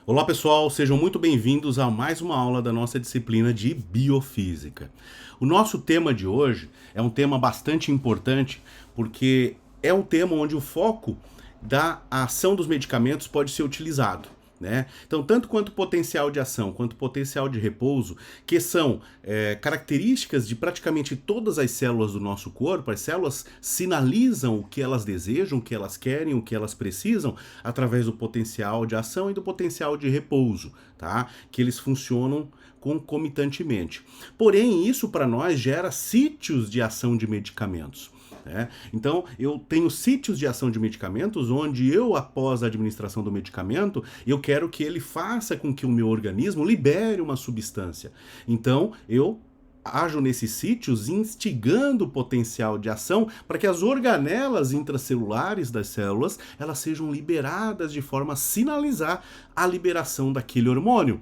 Olá pessoal, sejam muito bem-vindos a mais uma aula da nossa disciplina de Biofísica. O nosso tema de hoje é um tema bastante importante porque é um tema onde o foco da ação dos medicamentos pode ser utilizado. Né? Então, tanto quanto potencial de ação quanto potencial de repouso, que são características de praticamente todas as células do nosso corpo, as células sinalizam o que elas desejam, o que elas querem, o que elas precisam, através do potencial de ação e do potencial de repouso, tá? Que eles funcionam concomitantemente. Porém, isso para nós gera sítios de ação de medicamentos. Então, eu tenho sítios de ação de medicamentos onde eu, após a administração do medicamento, eu quero que ele faça com que o meu organismo libere uma substância. Então, eu ajo nesses sítios instigando o potencial de ação para que as organelas intracelulares das células elas sejam liberadas de forma a sinalizar a liberação daquele hormônio.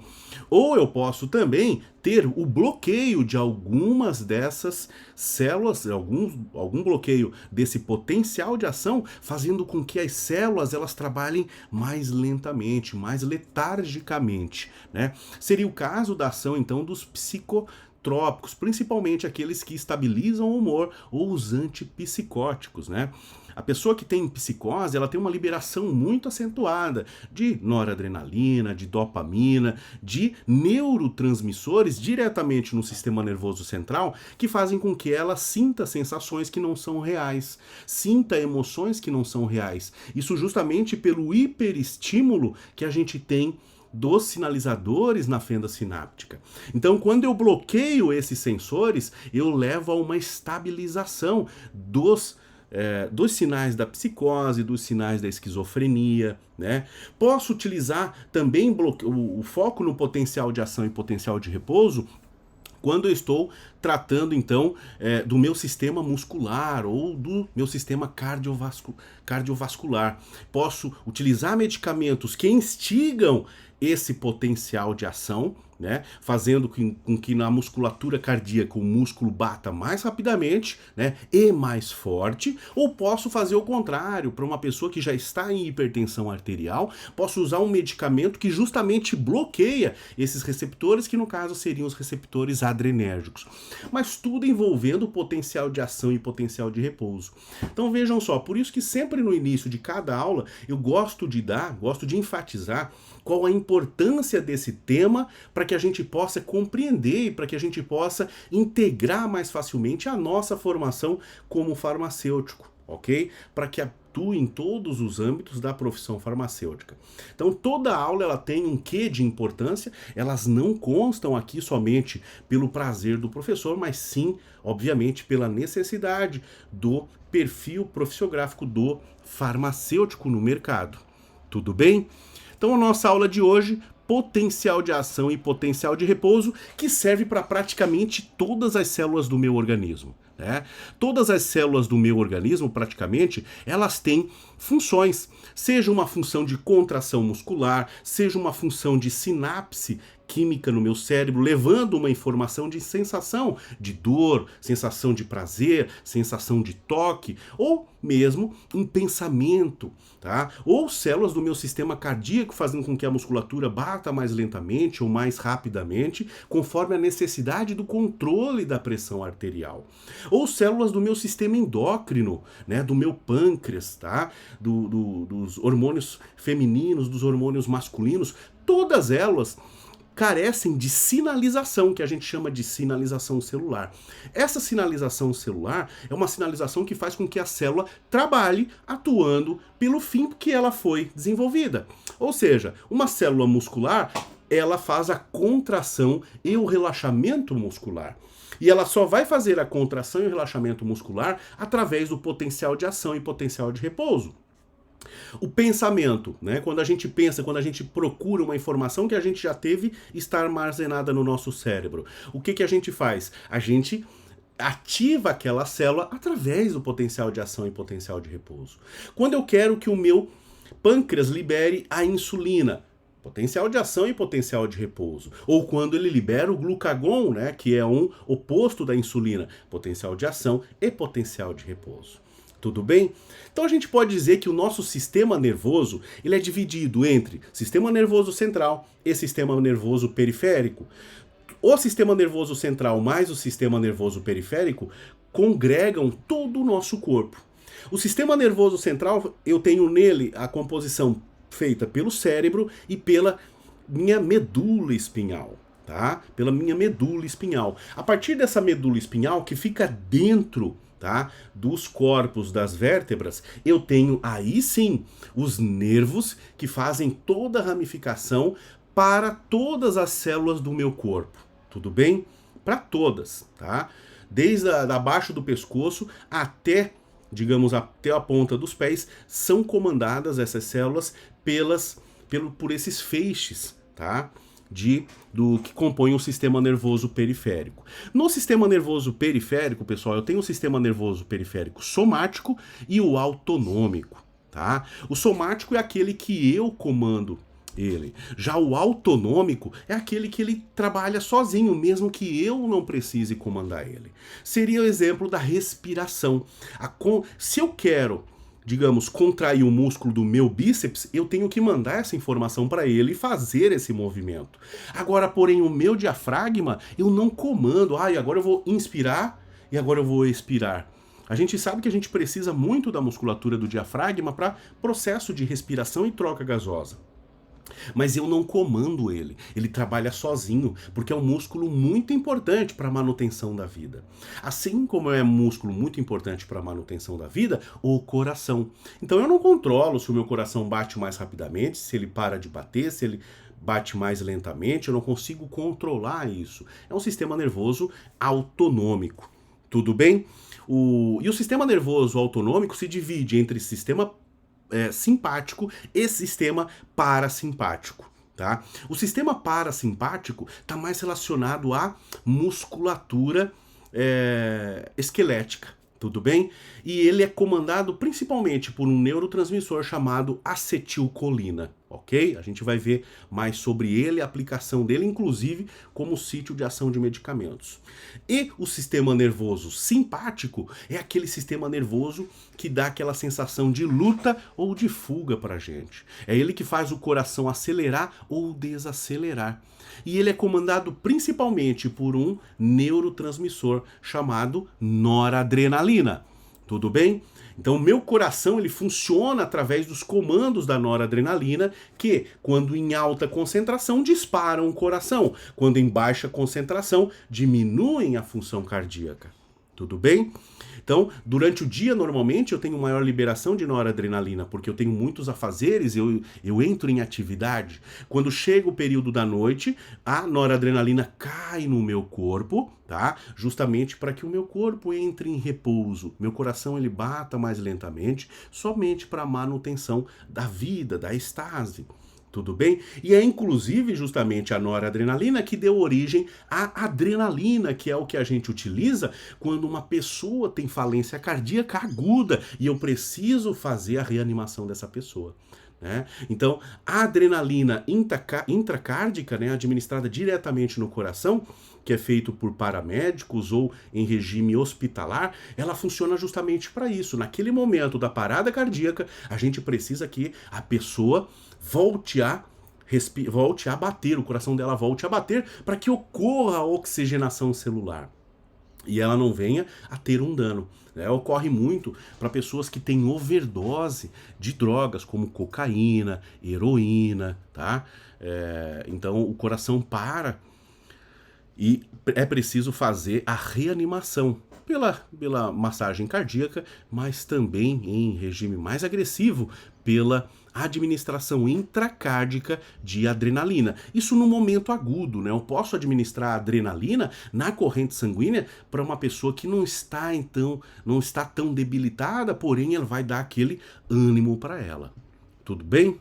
Ou eu posso também ter o bloqueio de algumas dessas células, algum bloqueio desse potencial de ação, fazendo com que as células elas trabalhem mais lentamente, mais letargicamente, né? Seria o caso da ação então dos psicotrópicos, principalmente aqueles que estabilizam o humor ou os antipsicóticos, né? A pessoa que tem psicose, ela tem uma liberação muito acentuada de noradrenalina, de dopamina, de neurotransmissores diretamente no sistema nervoso central que fazem com que ela sinta sensações que não são reais, sinta emoções que não são reais. Isso justamente pelo hiperestímulo que a gente tem dos sinalizadores na fenda sináptica. Então, quando eu bloqueio esses sensores, eu levo a uma estabilização dos sinais da psicose, dos sinais da esquizofrenia, né? Posso utilizar também o foco no potencial de ação e potencial de repouso quando eu estou tratando, então, do meu sistema muscular ou do meu sistema cardiovascular. Posso utilizar medicamentos que instigam esse potencial de ação, né, fazendo com que na musculatura cardíaca o músculo bata mais rapidamente, né, e mais forte, ou posso fazer o contrário, para uma pessoa que já está em hipertensão arterial, posso usar um medicamento que justamente bloqueia esses receptores, que no caso seriam os receptores adrenérgicos. Mas tudo envolvendo potencial de ação e potencial de repouso. Então vejam só, por isso que sempre no início de cada aula eu gosto de enfatizar qual a importância desse tema para que a gente possa compreender e para que a gente possa integrar mais facilmente a nossa formação como farmacêutico, ok? Para que atue em todos os âmbitos da profissão farmacêutica. Então toda aula ela tem um quê de importância, elas não constam aqui somente pelo prazer do professor, mas sim, obviamente, pela necessidade do perfil profissiográfico do farmacêutico no mercado. Tudo bem? Então a nossa aula de hoje, potencial de ação e potencial de repouso, que serve para praticamente todas as células do meu organismo. Né? Todas as células do meu organismo, praticamente, elas têm funções. Seja uma função de contração muscular, seja uma função de sinapse química no meu cérebro, levando uma informação de sensação de dor, sensação de prazer, sensação de toque, ou mesmo um pensamento, tá? Ou células do meu sistema cardíaco fazendo com que a musculatura bata mais lentamente ou mais rapidamente, conforme a necessidade do controle da pressão arterial. Ou células do meu sistema endócrino, né? Do meu pâncreas, tá? Dos hormônios femininos, dos hormônios masculinos, todas elas carecem de sinalização, que a gente chama de sinalização celular. Essa sinalização celular é uma sinalização que faz com que a célula trabalhe atuando pelo fim que ela foi desenvolvida. Ou seja, uma célula muscular, ela faz a contração e o relaxamento muscular. E ela só vai fazer a contração e o relaxamento muscular através do potencial de ação e potencial de repouso. O pensamento, né? Quando a gente pensa, quando a gente procura uma informação que a gente já teve, está armazenada no nosso cérebro. O que a gente faz? A gente ativa aquela célula através do potencial de ação e potencial de repouso. Quando eu quero que o meu pâncreas libere a insulina, potencial de ação e potencial de repouso. Ou quando ele libera o glucagon, né, que é um oposto da insulina, potencial de ação e potencial de repouso. Tudo bem? Então a gente pode dizer que o nosso sistema nervoso, ele é dividido entre sistema nervoso central e sistema nervoso periférico. O sistema nervoso central mais o sistema nervoso periférico congregam todo o nosso corpo. O sistema nervoso central, eu tenho nele a composição feita pelo cérebro e pela minha medula espinhal, tá? Pela minha medula espinhal. A partir dessa medula espinhal que fica dentro, tá, dos corpos das vértebras, eu tenho aí sim os nervos que fazem toda a ramificação para todas as células do meu corpo. Tudo bem? Para todas, tá? Desde abaixo do pescoço até, digamos, até a ponta dos pés, são comandadas essas células por esses feixes, tá? Do que compõe o sistema nervoso periférico. No sistema nervoso periférico, pessoal, eu tenho o sistema nervoso periférico somático e o autonômico, tá? O somático é aquele que eu comando ele. Já o autonômico é aquele que ele trabalha sozinho, mesmo que eu não precise comandar ele. Seria o exemplo da respiração. Se eu quero, digamos, contrair o músculo do meu bíceps, eu tenho que mandar essa informação para ele e fazer esse movimento. Agora, porém, o meu diafragma, eu não comando. Agora eu vou inspirar e agora eu vou expirar. A gente sabe que a gente precisa muito da musculatura do diafragma para processo de respiração e troca gasosa. Mas eu não comando ele, ele trabalha sozinho, porque é um músculo muito importante para a manutenção da vida. Assim como é um músculo muito importante para a manutenção da vida, o coração. Então eu não controlo se o meu coração bate mais rapidamente, se ele para de bater, se ele bate mais lentamente, eu não consigo controlar isso. É um sistema nervoso autonômico. Tudo bem? E o sistema nervoso autonômico se divide entre sistema simpático e sistema parasimpático, tá? O sistema parasimpático está mais relacionado à musculatura esquelética, tudo bem? E ele é comandado principalmente por um neurotransmissor chamado acetilcolina, ok? A gente vai ver mais sobre ele, a aplicação dele, inclusive como sítio de ação de medicamentos. E o sistema nervoso simpático é aquele sistema nervoso que dá aquela sensação de luta ou de fuga pra gente. É ele que faz o coração acelerar ou desacelerar. E ele é comandado principalmente por um neurotransmissor chamado noradrenalina. Tudo bem? Então, o meu coração ele funciona através dos comandos da noradrenalina, que, quando em alta concentração, disparam o coração. Quando em baixa concentração, diminuem a função cardíaca. Tudo bem? Então, durante o dia, normalmente, eu tenho maior liberação de noradrenalina, porque eu tenho muitos afazeres, eu entro em atividade. Quando chega o período da noite, a noradrenalina cai no meu corpo, tá? Justamente para que o meu corpo entre em repouso. Meu coração, ele bata mais lentamente, somente para a manutenção da vida, da estase. Tudo bem? E é inclusive justamente a noradrenalina que deu origem à adrenalina, que é o que a gente utiliza quando uma pessoa tem falência cardíaca aguda e eu preciso fazer a reanimação dessa pessoa. Né? Então, a adrenalina intracárdica, né, administrada diretamente no coração, que é feito por paramédicos ou em regime hospitalar, ela funciona justamente para isso. Naquele momento da parada cardíaca, a gente precisa que a pessoa volte a bater, o coração dela volte a bater para que ocorra a oxigenação celular e ela não venha a ter um dano. Ocorre muito para pessoas que têm overdose de drogas, como cocaína, heroína, tá? Então o coração para e é preciso fazer a reanimação pela massagem cardíaca, mas também em regime mais agressivo pela administração intracárdica de adrenalina. Isso no momento agudo, né? Eu posso administrar adrenalina na corrente sanguínea para uma pessoa que não está tão debilitada, porém ela vai dar aquele ânimo para ela. Tudo bem?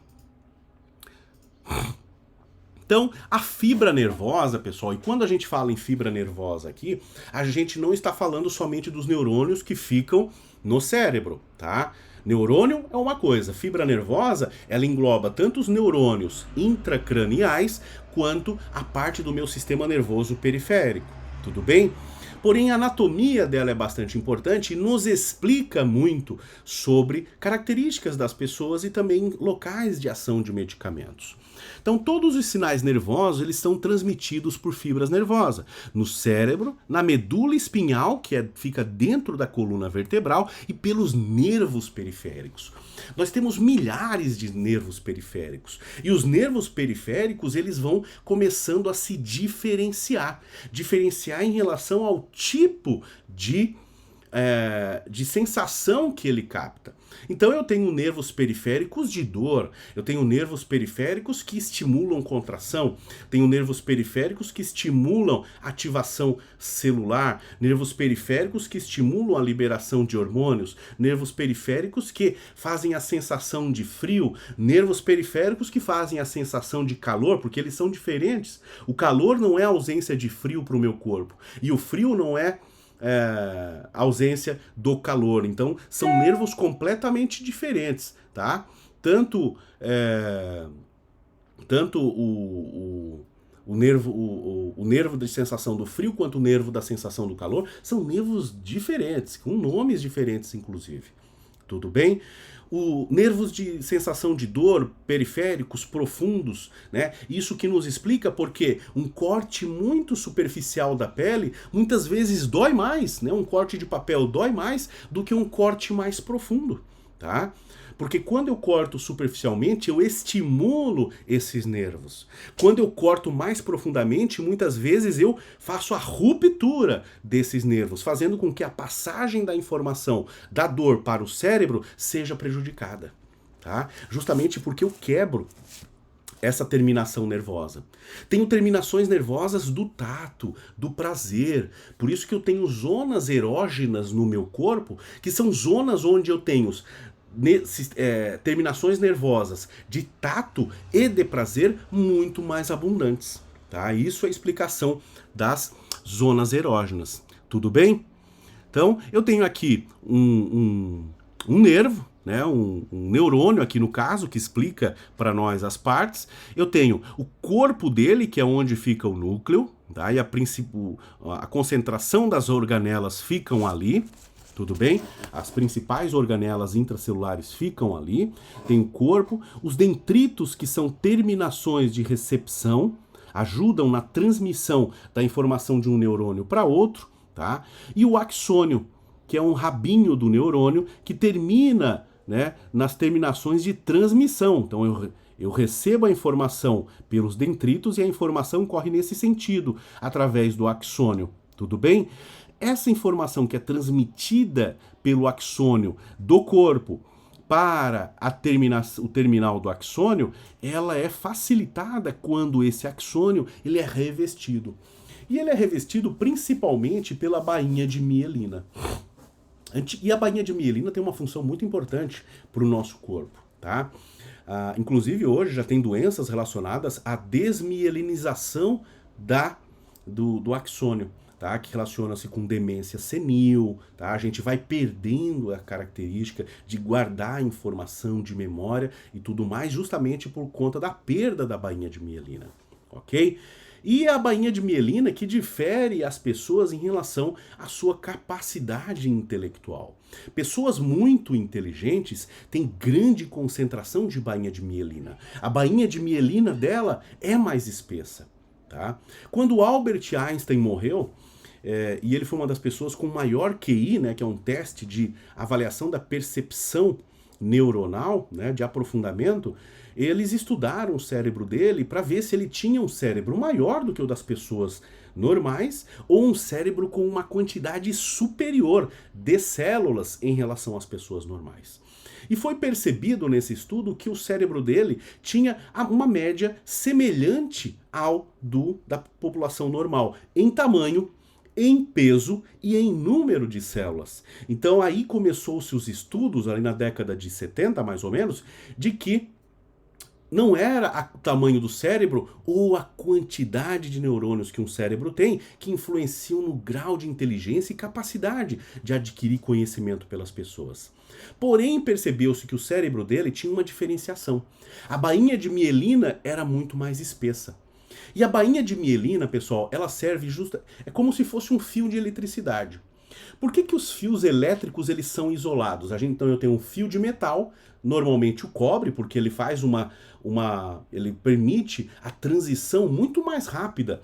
Então, a fibra nervosa, pessoal, e quando a gente fala em fibra nervosa aqui, a gente não está falando somente dos neurônios que ficam no cérebro, tá? Neurônio é uma coisa, fibra nervosa, ela engloba tanto os neurônios intracraniais quanto a parte do meu sistema nervoso periférico, tudo bem? Porém, a anatomia dela é bastante importante e nos explica muito sobre características das pessoas e também locais de ação de medicamentos. Então, todos os sinais nervosos eles são transmitidos por fibras nervosas no cérebro, na medula espinhal, que fica dentro da coluna vertebral, e pelos nervos periféricos. Nós temos milhares de nervos periféricos e os nervos periféricos eles vão começando a se diferenciar em relação ao tipo de sensação que ele capta. Então eu tenho nervos periféricos de dor, eu tenho nervos periféricos que estimulam contração, tenho nervos periféricos que estimulam ativação celular, nervos periféricos que estimulam a liberação de hormônios, nervos periféricos que fazem a sensação de frio, nervos periféricos que fazem a sensação de calor, porque eles são diferentes. O calor não é ausência de frio para o meu corpo, e o frio não é ausência do calor. Então, são nervos completamente diferentes, tá? Tanto o nervo de sensação do frio quanto o nervo da sensação do calor são nervos diferentes, com nomes diferentes, inclusive. Tudo bem? Nervos de sensação de dor, periféricos, profundos, né? Isso que nos explica porque um corte muito superficial da pele muitas vezes dói mais, né? Um corte de papel dói mais do que um corte mais profundo, tá? Porque quando eu corto superficialmente, eu estimulo esses nervos. Quando eu corto mais profundamente, muitas vezes eu faço a ruptura desses nervos, fazendo com que a passagem da informação da dor para o cérebro seja prejudicada, tá? Justamente porque eu quebro essa terminação nervosa. Tenho terminações nervosas do tato, do prazer. Por isso que eu tenho zonas erógenas no meu corpo, que são zonas onde eu tenho terminações nervosas de tato e de prazer muito mais abundantes, tá? Isso é a explicação das zonas erógenas, tudo bem? Então, eu tenho aqui um nervo, né? Um neurônio aqui no caso, que explica para nós as partes. Eu tenho o corpo dele, que é onde fica o núcleo, tá? E a concentração das organelas ficam ali. Tudo bem? As principais organelas intracelulares ficam ali. Tem o corpo. Os dendritos, que são terminações de recepção, ajudam na transmissão da informação de um neurônio para outro, tá? E o axônio, que é um rabinho do neurônio que termina, né, nas terminações de transmissão. Então eu recebo a informação pelos dendritos e a informação corre nesse sentido, através do axônio. Tudo bem? Essa informação que é transmitida pelo axônio do corpo para o terminal do axônio, ela é facilitada quando esse axônio ele é revestido. E ele é revestido principalmente pela bainha de mielina. E a bainha de mielina tem uma função muito importante para o nosso corpo, tá? Inclusive hoje já tem doenças relacionadas à desmielinização do axônio. Tá, que relaciona-se com demência senil, tá? A gente vai perdendo a característica de guardar informação de memória e tudo mais, justamente por conta da perda da bainha de mielina, ok? E a bainha de mielina que difere as pessoas em relação à sua capacidade intelectual. Pessoas muito inteligentes têm grande concentração de bainha de mielina. A bainha de mielina dela é mais espessa, tá? Quando Albert Einstein morreu, e ele foi uma das pessoas com maior QI, né, que é um teste de avaliação da percepção neuronal, né, de aprofundamento, eles estudaram o cérebro dele para ver se ele tinha um cérebro maior do que o das pessoas normais ou um cérebro com uma quantidade superior de células em relação às pessoas normais. E foi percebido nesse estudo que o cérebro dele tinha uma média semelhante ao da população normal, em tamanho, em peso e em número de células. Então aí começou-se os estudos, ali na década de 70 mais ou menos, de que não era o tamanho do cérebro ou a quantidade de neurônios que um cérebro tem que influenciam no grau de inteligência e capacidade de adquirir conhecimento pelas pessoas. Porém, percebeu-se que o cérebro dele tinha uma diferenciação. A bainha de mielina era muito mais espessa. E a bainha de mielina, pessoal, ela serve é como se fosse um fio de eletricidade. Por que os fios elétricos eles são isolados? Então eu tenho um fio de metal, normalmente o cobre, porque ele faz ele permite a transição muito mais rápida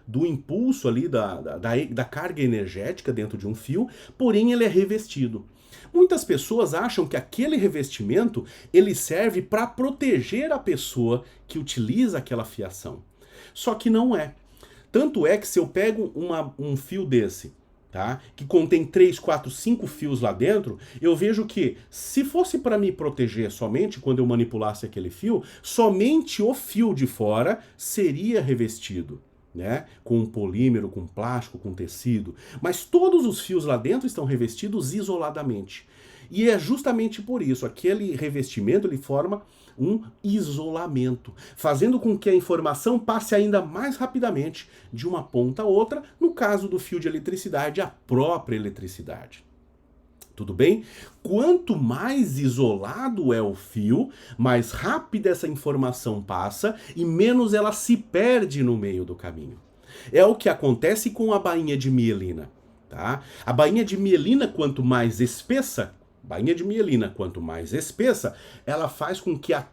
do impulso ali, da carga energética dentro de um fio, porém ele é revestido. Muitas pessoas acham que aquele revestimento ele serve para proteger a pessoa que utiliza aquela fiação. Só que não é. Tanto é que se eu pego um fio desse, tá, que contém 3, 4, 5 fios lá dentro, eu vejo que se fosse para me proteger somente quando eu manipulasse aquele fio, somente o fio de fora seria revestido, né, com um polímero, com plástico, com tecido. Mas todos os fios lá dentro estão revestidos isoladamente. E é justamente por isso, aquele revestimento ele forma um isolamento, fazendo com que a informação passe ainda mais rapidamente de uma ponta a outra, no caso do fio de eletricidade, a própria eletricidade. Tudo bem? Quanto mais isolado é o fio, mais rápida essa informação passa e menos ela se perde no meio do caminho. É o que acontece com a bainha de mielina. Tá? A bainha de mielina, quanto mais espessa, ela faz com que a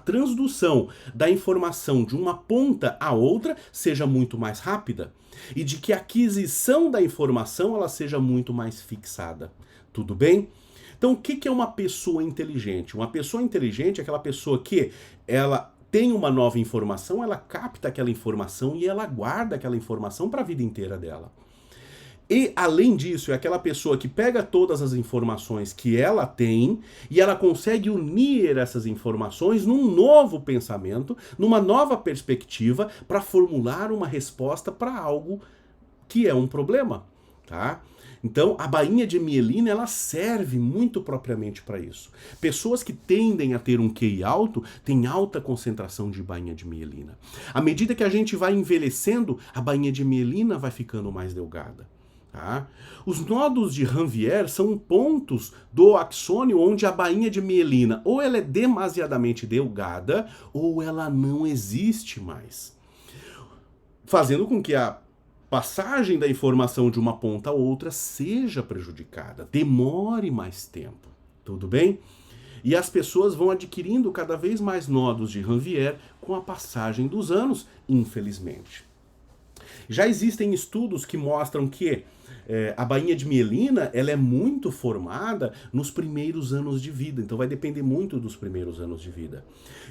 transdução da informação de uma ponta a outra seja muito mais rápida e de que a aquisição da informação ela seja muito mais fixada. Tudo bem? Então, o que é uma pessoa inteligente? Uma pessoa inteligente é aquela pessoa que ela tem uma nova informação, ela capta aquela informação e ela guarda aquela informação para a vida inteira dela. E, além disso, é aquela pessoa que pega todas as informações que ela tem e ela consegue unir essas informações num novo pensamento, numa nova perspectiva, para formular uma resposta para algo que é um problema, tá? Então, a bainha de mielina, ela serve muito propriamente para isso. Pessoas que tendem a ter um QI alto, têm alta concentração de bainha de mielina. À medida que a gente vai envelhecendo, a bainha de mielina vai ficando mais delgada. Tá? Os nodos de Ranvier são pontos do axônio onde a bainha de mielina ou ela é demasiadamente delgada ou ela não existe mais, fazendo com que a passagem da informação de uma ponta a outra seja prejudicada, demore mais tempo, tudo bem? E as pessoas vão adquirindo cada vez mais nodos de Ranvier com a passagem dos anos, infelizmente. Já existem estudos que mostram que a bainha de mielina ela é muito formada nos primeiros anos de vida, então vai depender muito dos primeiros anos de vida.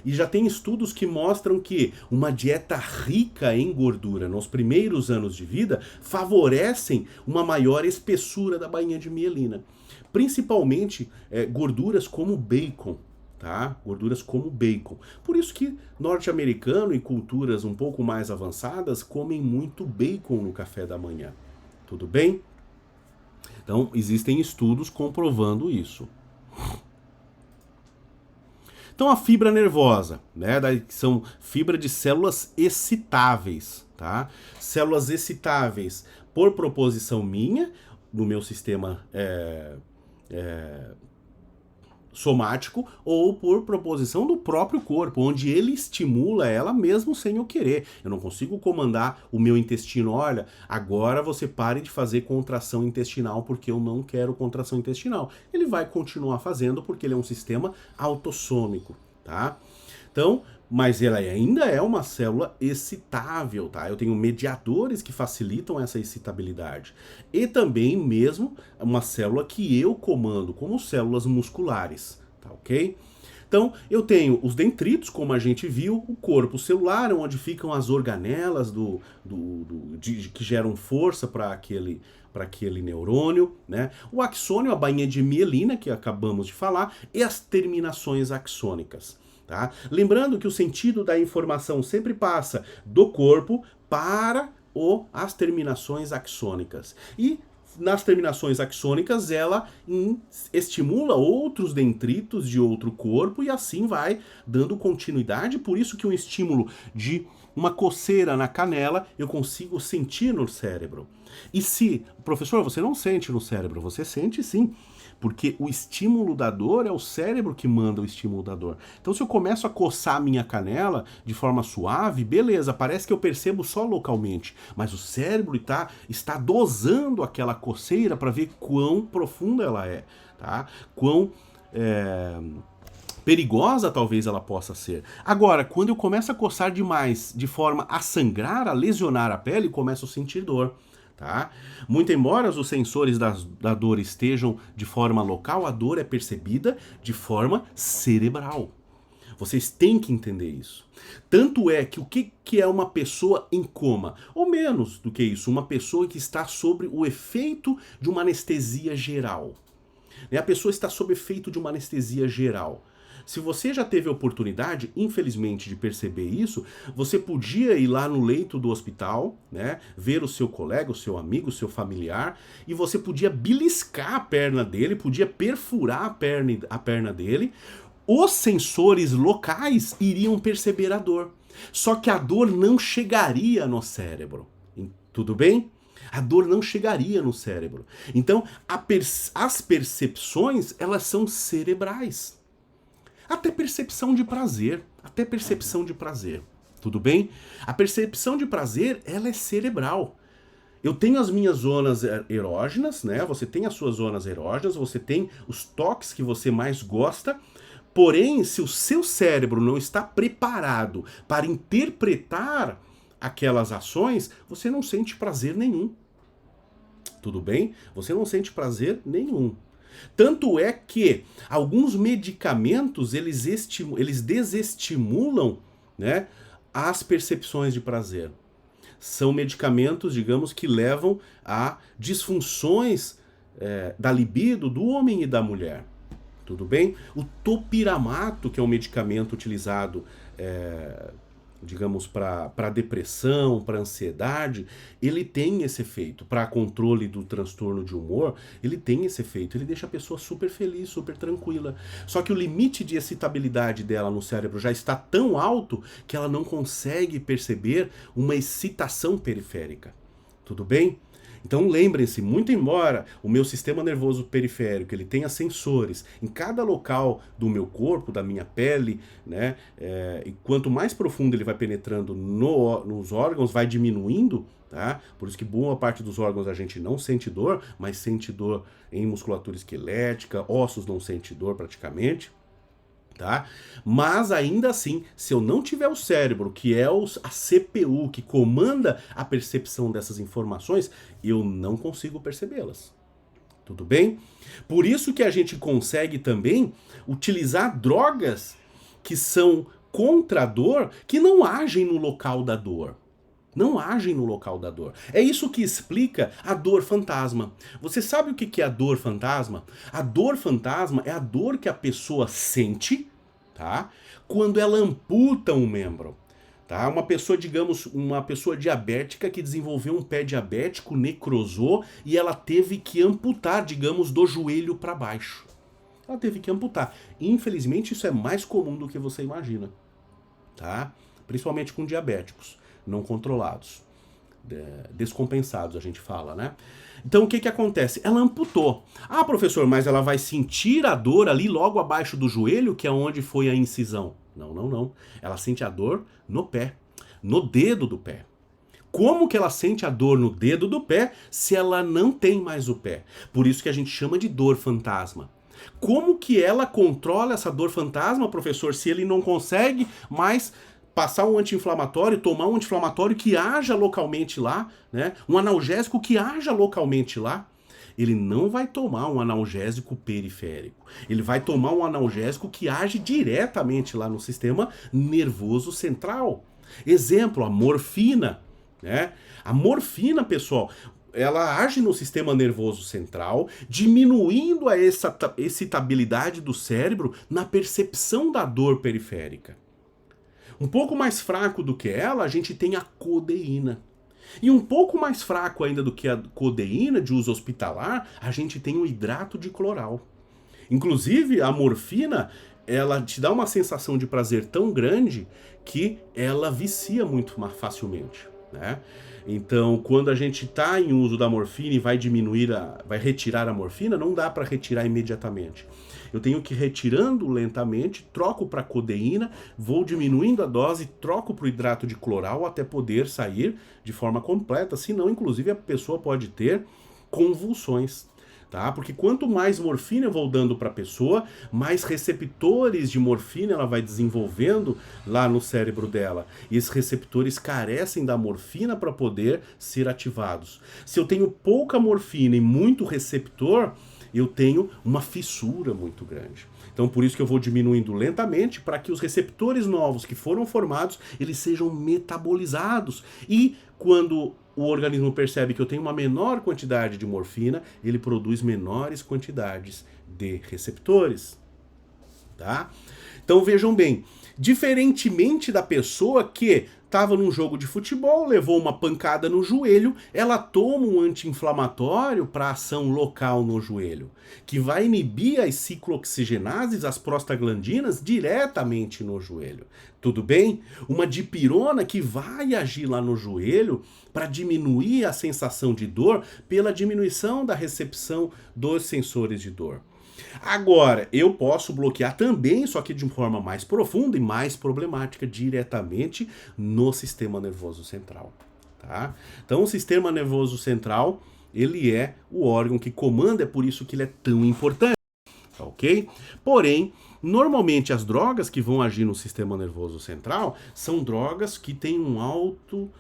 E já tem estudos que mostram que uma dieta rica em gordura nos primeiros anos de vida favorecem uma maior espessura da bainha de mielina, principalmente gorduras como bacon. Tá? Gorduras como bacon. Por isso que norte-americano e culturas um pouco mais avançadas comem muito bacon no café da manhã. Tudo bem? Então, existem estudos comprovando isso. Então, a fibra nervosa, né? São fibra de células excitáveis, tá? Células excitáveis por proposição minha, no meu sistema somático ou por proposição do próprio corpo, onde ele estimula ela mesmo sem eu querer. Eu não consigo comandar o meu intestino, olha, agora você pare de fazer contração intestinal porque eu não quero contração intestinal. Ele vai continuar fazendo porque ele é um sistema autossômico, tá? Então, mas ela ainda é uma célula excitável, tá? Eu tenho mediadores que facilitam essa excitabilidade. E também mesmo uma célula que eu comando, como células musculares, tá ok? Então, eu tenho os dendritos, como a gente viu, o corpo celular, onde ficam as organelas que geram força para aquele neurônio, né? O axônio, a bainha de mielina, que acabamos de falar, e as terminações axônicas. Tá? Lembrando que o sentido da informação sempre passa do corpo para as terminações axônicas. E nas terminações axônicas ela estimula outros dendritos de outro corpo e assim vai dando continuidade. Por isso que um estímulo de uma coceira na canela eu consigo sentir no cérebro. E se, professor, você não sente no cérebro, você sente sim. Porque o estímulo da dor é o cérebro que manda o estímulo da dor. Então se eu começo a coçar a minha canela de forma suave, beleza, parece que eu percebo só localmente. Mas o cérebro está dosando aquela coceira para ver quão profunda ela é, tá? Quão perigosa talvez ela possa ser. Agora, quando eu começo a coçar demais, de forma a sangrar, a lesionar a pele, começo a sentir dor. Tá? Muito embora os sensores da dor estejam de forma local, a dor é percebida de forma cerebral. Vocês têm que entender isso. Tanto é que o que é uma pessoa em coma? Ou menos do que isso, uma pessoa que está sob o efeito de uma anestesia geral. A pessoa está sob efeito de uma anestesia geral. Se você já teve a oportunidade, infelizmente, de perceber isso, você podia ir lá no leito do hospital, né, ver o seu colega, o seu amigo, o seu familiar, e você podia beliscar a perna dele, podia perfurar a perna dele. Os sensores locais iriam perceber a dor. Só que a dor não chegaria no cérebro. Tudo bem? A dor não chegaria no cérebro. Então, as percepções, elas são cerebrais. Até percepção de prazer. Até percepção de prazer. Tudo bem? A percepção de prazer, ela é cerebral. Eu tenho as minhas zonas erógenas, né? Você tem as suas zonas erógenas, você tem os toques que você mais gosta. Porém, se o seu cérebro não está preparado para interpretar aquelas ações, você não sente prazer nenhum. Tudo bem? Você não sente prazer nenhum. Tanto é que alguns medicamentos eles desestimulam, né, as percepções de prazer. São medicamentos, digamos, que levam a disfunções da libido do homem e da mulher. Tudo bem? O topiramato, que é um medicamento utilizado, digamos, para depressão, para ansiedade, ele tem esse efeito. Para controle do transtorno de humor, ele tem esse efeito. Ele deixa a pessoa super feliz, super tranquila. Só que o limite de excitabilidade dela no cérebro já está tão alto que ela não consegue perceber uma excitação periférica. Tudo bem? Então lembrem-se, muito embora o meu sistema nervoso periférico ele tenha sensores em cada local do meu corpo, da minha pele, né, e quanto mais profundo ele vai penetrando nos órgãos, vai diminuindo, tá? Por isso que boa parte dos órgãos a gente não sente dor, mas sente dor em musculatura esquelética, ossos não sente dor praticamente. Tá? Mas ainda assim, se eu não tiver o cérebro, que é a CPU, que comanda a percepção dessas informações, eu não consigo percebê-las. Tudo bem? Por isso que a gente consegue também utilizar drogas que são contra a dor, que não agem no local da dor. Não agem no local da dor. É isso que explica a dor fantasma. Você sabe o que é a dor fantasma? A dor fantasma é a dor que a pessoa sente, tá? Quando ela amputa um membro. Tá? Uma pessoa, digamos, uma pessoa diabética que desenvolveu um pé diabético, necrosou e ela teve que amputar, digamos, do joelho para baixo. Ela teve que amputar. Infelizmente, isso é mais comum do que você imagina. Tá? Principalmente com diabéticos não controlados, descompensados, a gente fala, né? Então o que acontece? Ela amputou. Ah, professor, mas ela vai sentir a dor ali logo abaixo do joelho, que é onde foi a incisão. Não, não, não. Ela sente a dor no pé, no dedo do pé. Como que ela sente a dor no dedo do pé se ela não tem mais o pé? Por isso que a gente chama de dor fantasma. Como que ela controla essa dor fantasma, professor, se ele não consegue mais passar um anti-inflamatório, tomar um anti-inflamatório que haja localmente lá, né? Um analgésico que haja localmente lá? Ele não vai tomar um analgésico periférico. Ele vai tomar um analgésico que age diretamente lá no sistema nervoso central. Exemplo, a morfina, né? A morfina, pessoal, ela age no sistema nervoso central, diminuindo a excitabilidade do cérebro na percepção da dor periférica. Um pouco mais fraco do que ela, a gente tem a codeína. E um pouco mais fraco ainda do que a codeína de uso hospitalar, a gente tem o hidrato de cloral. Inclusive, a morfina, ela te dá uma sensação de prazer tão grande que ela vicia muito mais facilmente. né? Então, quando a gente está em uso da morfina e vai retirar a morfina, não dá para retirar imediatamente. Eu tenho que ir retirando lentamente, troco para codeína, vou diminuindo a dose, troco para o hidrato de cloral até poder sair de forma completa, senão, inclusive, a pessoa pode ter convulsões. Tá? Porque quanto mais morfina eu vou dando para a pessoa, mais receptores de morfina ela vai desenvolvendo lá no cérebro dela. E esses receptores carecem da morfina para poder ser ativados. Se eu tenho pouca morfina e muito receptor, eu tenho uma fissura muito grande. Então por isso que eu vou diminuindo lentamente para que os receptores novos que foram formados, eles sejam metabolizados. E quando o organismo percebe que eu tenho uma menor quantidade de morfina, ele produz menores quantidades de receptores. Tá? Então vejam bem, diferentemente da pessoa que estava num jogo de futebol, levou uma pancada no joelho, ela toma um anti-inflamatório para ação local no joelho, que vai inibir as ciclooxigenases, as prostaglandinas, diretamente no joelho. Tudo bem? Uma dipirona que vai agir lá no joelho para diminuir a sensação de dor pela diminuição da recepção dos sensores de dor. Agora, eu posso bloquear também, só que de forma mais profunda e mais problemática, diretamente no sistema nervoso central. Tá? Então, o sistema nervoso central, ele é o órgão que comanda, é por isso que ele é tão importante. Ok? Porém, normalmente as drogas que vão agir no sistema nervoso central são drogas que têm um alto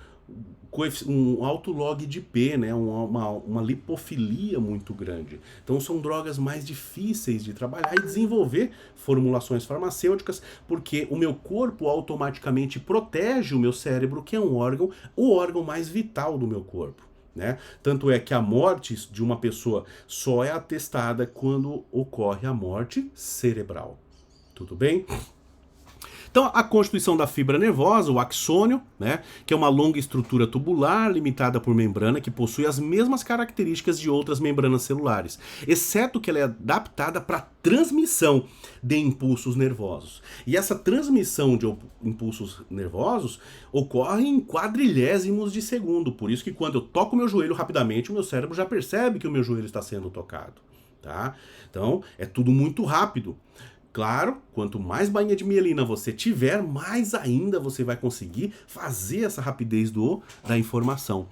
log de P, né? uma lipofilia muito grande. Então são drogas mais difíceis de trabalhar e desenvolver formulações farmacêuticas, porque o meu corpo automaticamente protege o meu cérebro, que é o órgão mais vital do meu corpo. Né? Tanto é que a morte de uma pessoa só é atestada quando ocorre a morte cerebral. Tudo bem? Então, a constituição da fibra nervosa, o axônio, né, que é uma longa estrutura tubular limitada por membrana que possui as mesmas características de outras membranas celulares, exceto que ela é adaptada para transmissão de impulsos nervosos. E essa transmissão de impulsos nervosos ocorre em quadrilésimos de segundo, por isso que quando eu toco meu joelho rapidamente, o meu cérebro já percebe que o meu joelho está sendo tocado. Tá? Então, é tudo muito rápido. Claro, quanto mais bainha de mielina você tiver, mais ainda você vai conseguir fazer essa rapidez da informação.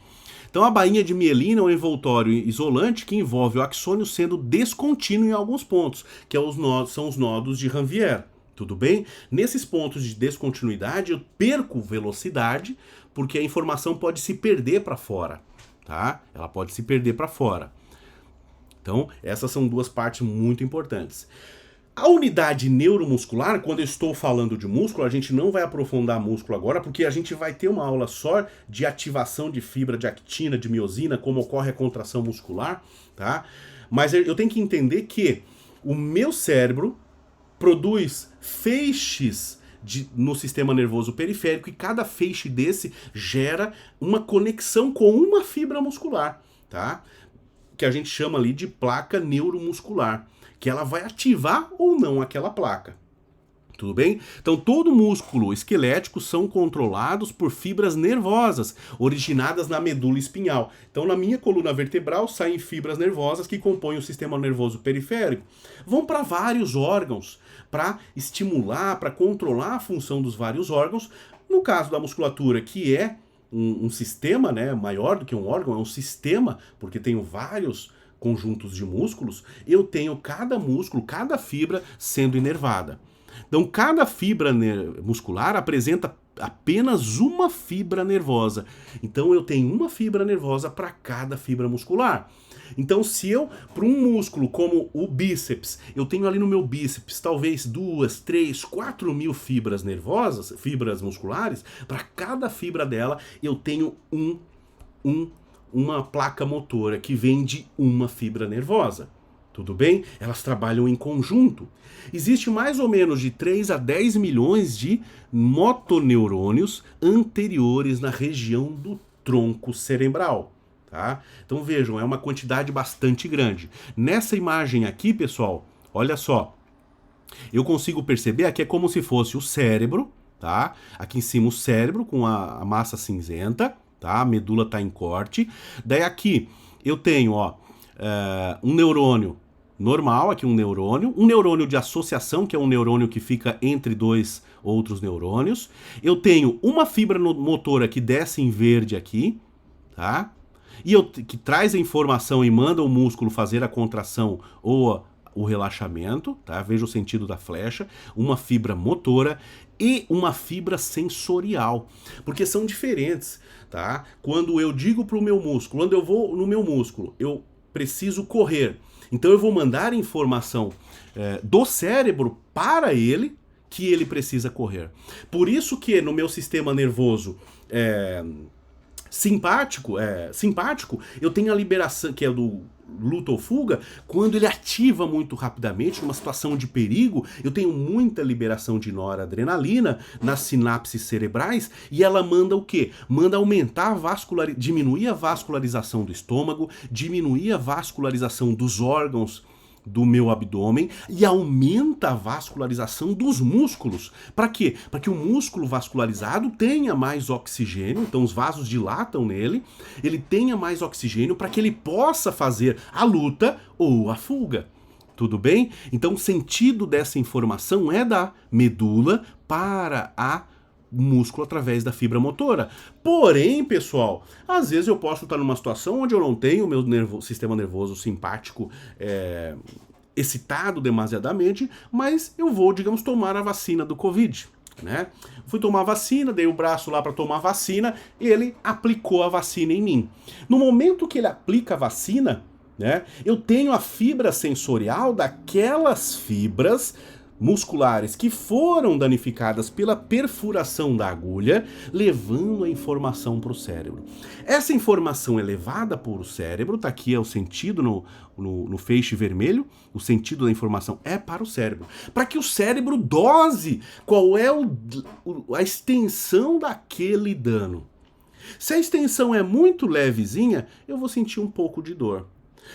Então a bainha de mielina é um envoltório isolante que envolve o axônio sendo descontínuo em alguns pontos, que são os nodos de Ranvier. Tudo bem? Nesses pontos de descontinuidade eu perco velocidade, porque a informação pode se perder para fora. Tá? Ela pode se perder para fora. Então essas são duas partes muito importantes. A unidade neuromuscular, quando eu estou falando de músculo, a gente não vai aprofundar músculo agora, porque a gente vai ter uma aula só de ativação de fibra, de actina, de miosina, como ocorre a contração muscular, tá? Mas eu tenho que entender que o meu cérebro produz feixes no sistema nervoso periférico e cada feixe desse gera uma conexão com uma fibra muscular, tá? Que a gente chama ali de placa neuromuscular, que ela vai ativar ou não aquela placa. Tudo bem? Então todo músculo esquelético são controlados por fibras nervosas, originadas na medula espinhal. Então na minha coluna vertebral saem fibras nervosas que compõem o sistema nervoso periférico. Vão para vários órgãos para estimular, para controlar a função dos vários órgãos. No caso da musculatura, que é um sistema, né, maior do que um órgão, é um sistema, porque tenho vários conjuntos de músculos, eu tenho cada músculo, cada fibra sendo inervada. Então, cada fibra muscular apresenta apenas uma fibra nervosa. Então, eu tenho uma fibra nervosa para cada fibra muscular. Então, se eu, para um músculo como o bíceps, eu tenho ali no meu bíceps talvez 2, 3, 4 mil fibras nervosas, fibras musculares, para cada fibra dela eu tenho uma placa motora que vem de uma fibra nervosa. Tudo bem? Elas trabalham em conjunto. Existe mais ou menos de 3 a 10 milhões de motoneurônios anteriores na região do tronco cerebral. Tá? Então vejam, é uma quantidade bastante grande. Nessa imagem aqui, pessoal, olha só. Eu consigo perceber aqui é como se fosse o cérebro, tá? Aqui em cima o cérebro com a massa cinzenta, tá? A medula está em corte. Daí aqui eu tenho, ó, um neurônio normal, aqui um neurônio de associação, que é um neurônio que fica entre dois outros neurônios. Eu tenho uma fibra motora que desce em verde aqui, tá? E que traz a informação e manda o músculo fazer a contração ou o relaxamento, tá? Veja o sentido da flecha. Uma fibra motora e uma fibra sensorial, porque são diferentes, tá? Quando eu digo para o meu músculo, quando eu vou no meu músculo, eu preciso correr, então eu vou mandar informação do cérebro para ele que ele precisa correr. Por isso que no meu sistema nervoso simpático, eu tenho a liberação, que é do luta ou fuga, quando ele ativa muito rapidamente, numa situação de perigo, eu tenho muita liberação de noradrenalina nas sinapses cerebrais, e ela manda o quê? Manda aumentar diminuir a vascularização do estômago, diminuir a vascularização dos órgãos do meu abdômen e aumenta a vascularização dos músculos. Para quê? Para que o músculo vascularizado tenha mais oxigênio, então os vasos dilatam nele, ele tenha mais oxigênio para que ele possa fazer a luta ou a fuga. Tudo bem? Então o sentido dessa informação é da medula para o músculo através da fibra motora. Porém, pessoal, às vezes eu posso estar numa situação onde eu não tenho o meu sistema nervoso simpático excitado demasiadamente, mas eu vou, digamos, tomar a vacina do Covid, né? Fui tomar a vacina, dei o braço lá para tomar a vacina, ele aplicou a vacina em mim. No momento que ele aplica a vacina, né, eu tenho a fibra sensorial daquelas fibras musculares que foram danificadas pela perfuração da agulha, levando a informação para o cérebro. Essa informação é levada por o cérebro, tá aqui é o sentido no feixe vermelho, o sentido da informação é para o cérebro, para que o cérebro dose qual é a extensão daquele dano. Se a extensão é muito levezinha, eu vou sentir um pouco de dor.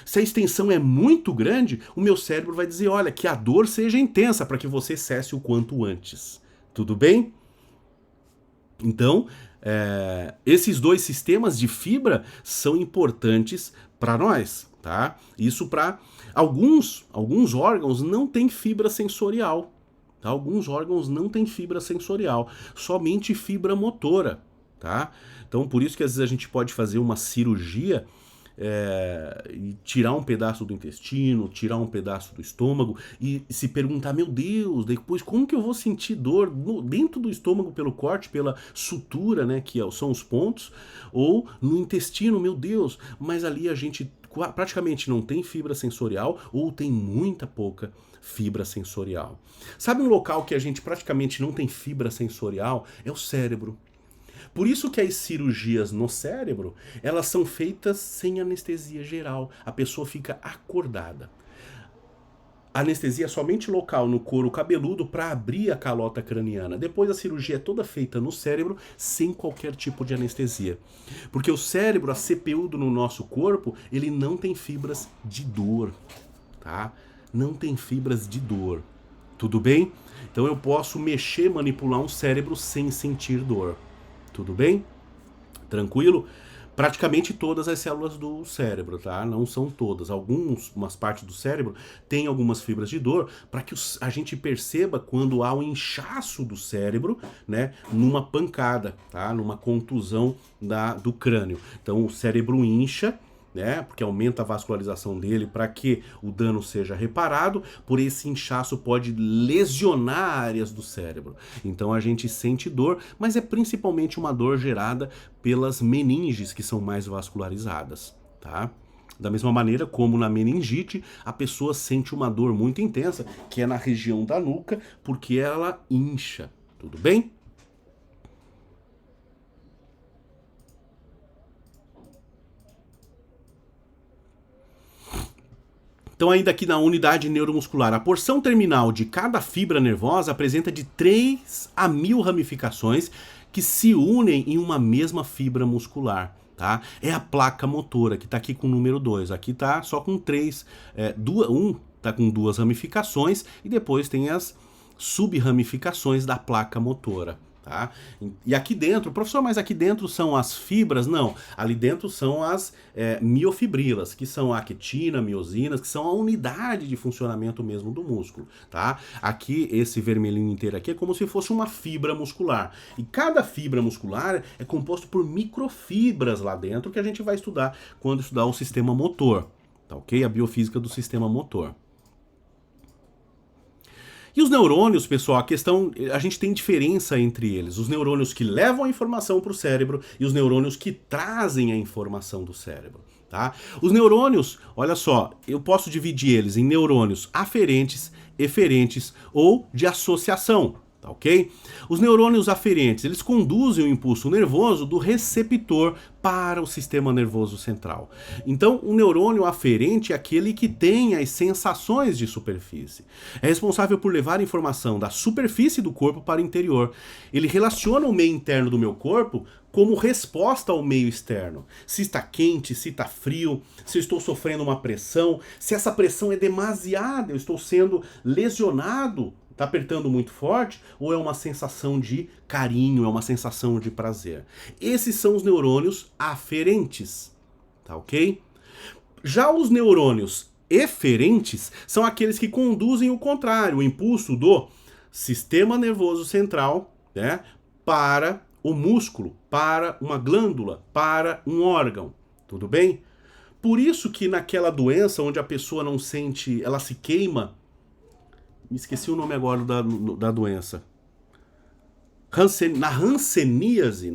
Se a extensão é muito grande, o meu cérebro vai dizer, olha, que a dor seja intensa para que você cesse o quanto antes. Tudo bem? Então, esses dois sistemas de fibra são importantes para nós, tá? Isso para alguns órgãos não têm fibra sensorial. Tá? Alguns órgãos não têm fibra sensorial, somente fibra motora, tá? Então, por isso que às vezes a gente pode fazer uma cirurgia e tirar um pedaço do intestino, tirar um pedaço do estômago e se perguntar, meu Deus, depois como que eu vou sentir dor dentro do estômago pelo corte, pela sutura, né, que são os pontos, ou no intestino, meu Deus, mas ali a gente praticamente não tem fibra sensorial ou tem muita pouca fibra sensorial. Sabe um local que a gente praticamente não tem fibra sensorial? É o cérebro. Por isso que as cirurgias no cérebro, elas são feitas sem anestesia geral. A pessoa fica acordada. A anestesia é somente local no couro cabeludo para abrir a calota craniana. Depois a cirurgia é toda feita no cérebro sem qualquer tipo de anestesia. Porque o cérebro, a CPU do nosso corpo, ele não tem fibras de dor, tá? Não tem fibras de dor. Tudo bem? Então eu posso mexer, manipular um cérebro sem sentir dor. Tudo bem? Tranquilo? Praticamente todas as células do cérebro, tá? Não são todas. Umas partes do cérebro têm algumas fibras de dor para que a gente perceba quando há um inchaço do cérebro, né? Numa pancada, tá? Numa contusão do crânio. Então o cérebro incha, né, porque aumenta a vascularização dele para que o dano seja reparado, por esse inchaço pode lesionar áreas do cérebro. Então a gente sente dor, mas é principalmente uma dor gerada pelas meninges que são mais vascularizadas, tá? Da mesma maneira como na meningite, a pessoa sente uma dor muito intensa, que é na região da nuca, porque ela incha, tudo bem? Então, ainda aqui na unidade neuromuscular, a porção terminal de cada fibra nervosa apresenta de 3 a 1000 ramificações que se unem em uma mesma fibra muscular. Tá? É a placa motora, que está aqui com o número 2. Aqui está só com 3. Está com 2 ramificações e depois tem as subramificações da placa motora. Tá? E aqui dentro, professor, mas aqui dentro são as fibras? Não, ali dentro são as miofibrilas, que são a actina, miosinas, que são a unidade de funcionamento mesmo do músculo, tá? Aqui, esse vermelhinho inteiro aqui é como se fosse uma fibra muscular. E cada fibra muscular é composto por microfibras lá dentro, que a gente vai estudar quando estudar o sistema motor, tá ok? A biofísica do sistema motor. E os neurônios, pessoal, a gente tem diferença entre eles. Os neurônios que levam a informação para o cérebro e os neurônios que trazem a informação do cérebro, tá? Os neurônios, olha só, eu posso dividir eles em neurônios aferentes, eferentes ou de associação, tá ok? Os neurônios aferentes, eles conduzem o impulso nervoso do receptor para o sistema nervoso central. Então, o neurônio aferente é aquele que tem as sensações de superfície. É responsável por levar a informação da superfície do corpo para o interior. Ele relaciona o meio interno do meu corpo como resposta ao meio externo. Se está quente, se está frio, se eu estou sofrendo uma pressão, se essa pressão é demasiada, eu estou sendo lesionado, está apertando muito forte, ou é uma sensação de carinho, é uma sensação de prazer. Esses são os neurônios aferentes, tá ok? Já os neurônios eferentes são aqueles que conduzem o contrário, o impulso do sistema nervoso central, né, para o músculo, para uma glândula, para um órgão, tudo bem? Por isso que naquela doença onde a pessoa não sente, ela se queima, me esqueci o nome agora da doença. Na hanseníase,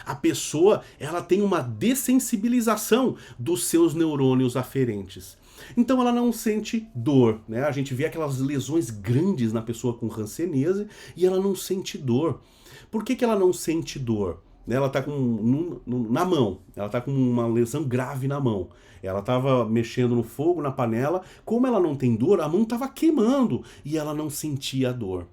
a pessoa ela tem uma dessensibilização dos seus neurônios aferentes. Então ela não sente dor, né? A gente vê aquelas lesões grandes na pessoa com hanseníase e ela não sente dor. Por que ela não sente dor? Ela está na mão, ela está com uma lesão grave na mão. Ela estava mexendo no fogo, na panela. Como ela não tem dor, a mão estava queimando e ela não sentia a dor.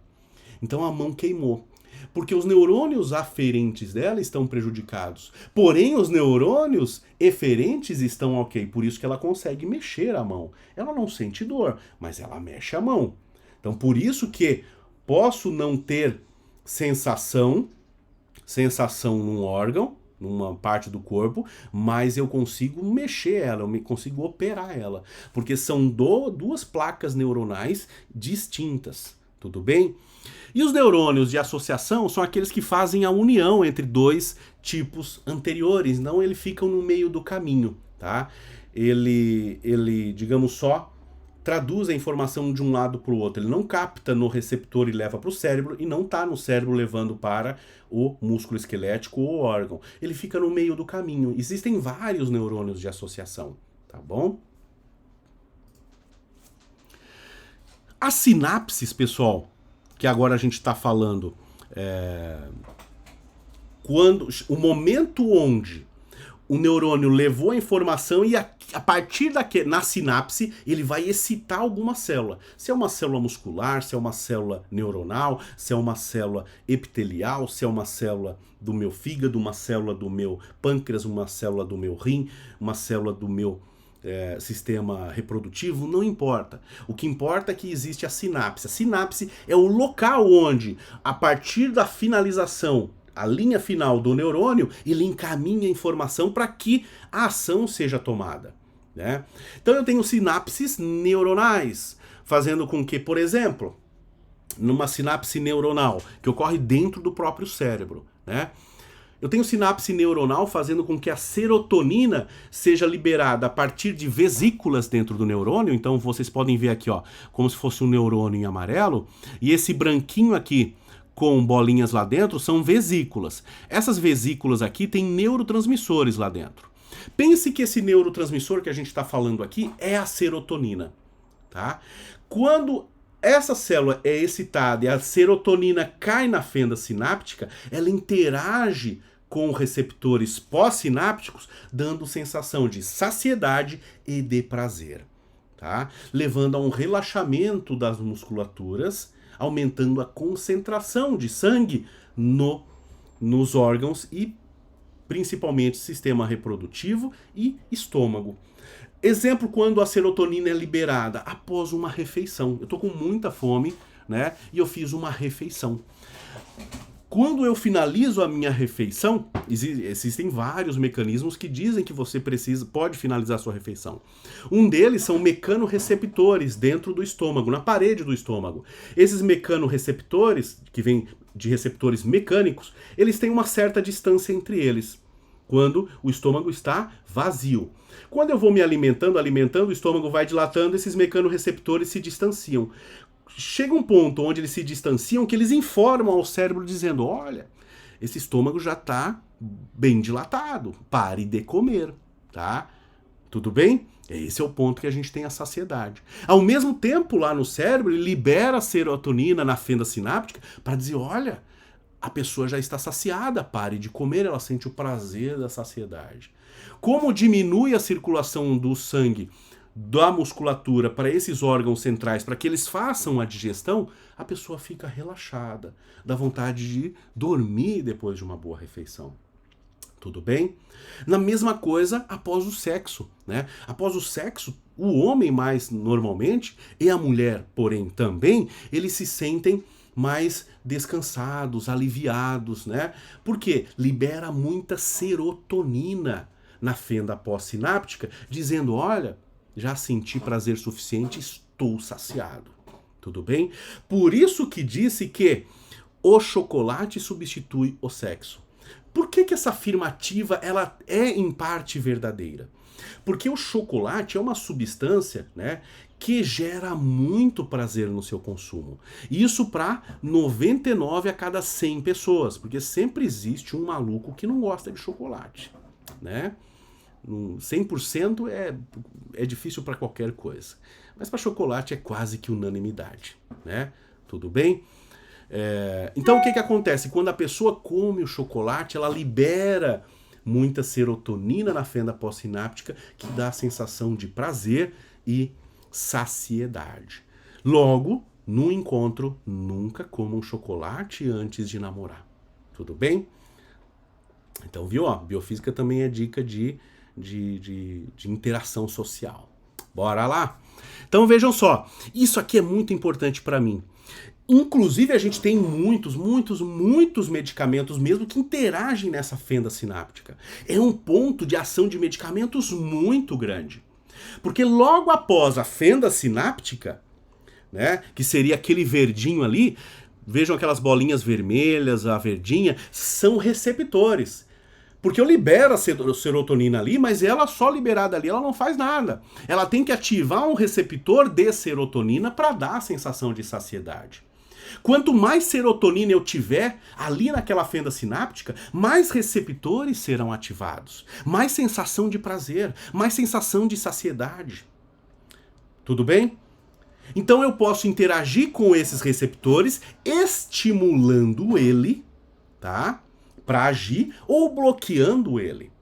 Então a mão queimou. Porque os neurônios aferentes dela estão prejudicados. Porém, os neurônios eferentes estão ok. Por isso que ela consegue mexer a mão. Ela não sente dor, mas ela mexe a mão. Então, por isso que posso não ter sensação num órgão, numa parte do corpo, mas eu consigo mexer ela, eu consigo operar ela, porque são duas placas neuronais distintas, tudo bem? E os neurônios de associação são aqueles que fazem a união entre dois tipos anteriores, não eles ficam no meio do caminho, tá? Ele digamos só, traduz a informação de um lado para o outro. Ele não capta no receptor e leva para o cérebro e não está no cérebro levando para o músculo esquelético ou órgão. Ele fica no meio do caminho. Existem vários neurônios de associação, tá bom? As sinapses, pessoal, que agora a gente está falando, quando o momento onde o neurônio levou a informação e a partir na sinapse ele vai excitar alguma célula. Se é uma célula muscular, se é uma célula neuronal, se é uma célula epitelial, se é uma célula do meu fígado, uma célula do meu pâncreas, uma célula do meu rim, uma célula do meu sistema reprodutivo, não importa. O que importa é que existe a sinapse. A sinapse é o local onde, a partir da finalização, a linha final do neurônio, ele encaminha a informação para que a ação seja tomada, né? Então eu tenho sinapses neuronais, fazendo com que, por exemplo, numa sinapse neuronal, que ocorre dentro do próprio cérebro, né? Eu tenho sinapse neuronal fazendo com que a serotonina seja liberada a partir de vesículas dentro do neurônio. Então vocês podem ver aqui, ó, como se fosse um neurônio em amarelo, e esse branquinho aqui com bolinhas lá dentro são vesículas. Essas vesículas aqui têm neurotransmissores lá dentro. Pense que esse neurotransmissor que a gente está falando aqui é a serotonina, tá? Quando essa célula é excitada e a serotonina cai na fenda sináptica, ela interage com receptores pós-sinápticos, dando sensação de saciedade e de prazer, tá? Levando a um relaxamento das musculaturas, aumentando a concentração de sangue nos órgãos e principalmente sistema reprodutivo e estômago. Exemplo, quando a serotonina é liberada após uma refeição. Eu estou com muita fome, né? E eu fiz uma refeição. Quando eu finalizo a minha refeição, existem vários mecanismos que dizem que você pode finalizar a sua refeição. Um deles são mecanorreceptores dentro do estômago, na parede do estômago. Esses mecanorreceptores, que vêm de receptores mecânicos, eles têm uma certa distância entre eles, quando o estômago está vazio. Quando eu vou me alimentando, o estômago vai dilatando, esses mecanorreceptores se distanciam. Chega um ponto onde eles se distanciam que eles informam ao cérebro dizendo, olha, esse estômago já está bem dilatado, pare de comer, tá? Tudo bem? Esse é o ponto que a gente tem a saciedade. Ao mesmo tempo, lá no cérebro, ele libera serotonina na fenda sináptica para dizer, olha, a pessoa já está saciada, pare de comer, ela sente o prazer da saciedade. Como diminui a circulação do sangue da musculatura para esses órgãos centrais, para que eles façam a digestão, a pessoa fica relaxada, dá vontade de dormir depois de uma boa refeição. Tudo bem? Na mesma coisa após o sexo, né? Após o sexo, o homem mais normalmente, e a mulher, porém, também, eles se sentem mais descansados, aliviados, né? Porque libera muita serotonina na fenda pós-sináptica, dizendo, olha, já senti prazer suficiente, estou saciado. Tudo bem? Por isso que disse que o chocolate substitui o sexo. Por que essa afirmativa ela é em parte verdadeira? Porque o chocolate é uma substância, né, que gera muito prazer no seu consumo. Isso para 99 a cada 100 pessoas, porque sempre existe um maluco que não gosta de chocolate, né? 100% é difícil para qualquer coisa. Mas para chocolate é quase que unanimidade, né? Tudo bem? Então o que acontece? Quando a pessoa come o chocolate, ela libera muita serotonina na fenda pós-sináptica, que dá a sensação de prazer e saciedade. Logo, no encontro, nunca coma um chocolate antes de namorar. Tudo bem? Então, viu? Ó, biofísica também é dica de interação social. Bora lá? Então vejam só, isso aqui é muito importante para mim. Inclusive a gente tem muitos medicamentos mesmo que interagem nessa fenda sináptica. É um ponto de ação de medicamentos muito grande. Porque logo após a fenda sináptica, né, que seria aquele verdinho ali, vejam aquelas bolinhas vermelhas, a verdinha, são receptores. Porque eu libero a serotonina ali, mas ela só liberada ali, ela não faz nada. Ela tem que ativar um receptor de serotonina para dar a sensação de saciedade. Quanto mais serotonina eu tiver ali naquela fenda sináptica, mais receptores serão ativados. Mais sensação de prazer, mais sensação de saciedade. Tudo bem? Então eu posso interagir com esses receptores, estimulando ele, tá? Para agir ou bloqueando ele.